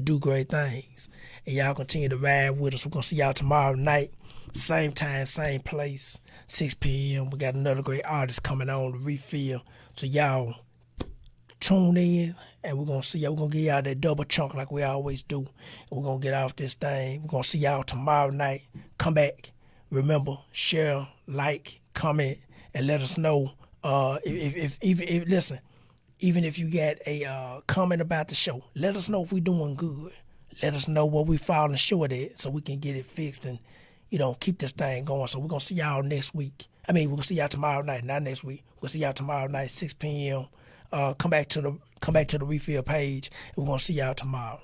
do great things. And y'all continue to ride with us. We're going to see y'all tomorrow night. Same time, same place, 6 p.m. We got another great artist coming on to refill. So y'all tune in, and we're going to see y'all. We're going to give y'all that double chunk like we always do. And we're going to get off this thing. We're going to see y'all tomorrow night. Come back. Remember, share, like, comment, and let us know if listen. Even if you got a comment about the show, let us know if we're doing good. Let us know what we falling short at, so we can get it fixed and, keep this thing going. So we're going to see y'all next week. We're going to see y'all tomorrow night, not next week. We'll see y'all tomorrow night, 6 p.m. Come back to the refill page, and we're going to see y'all tomorrow.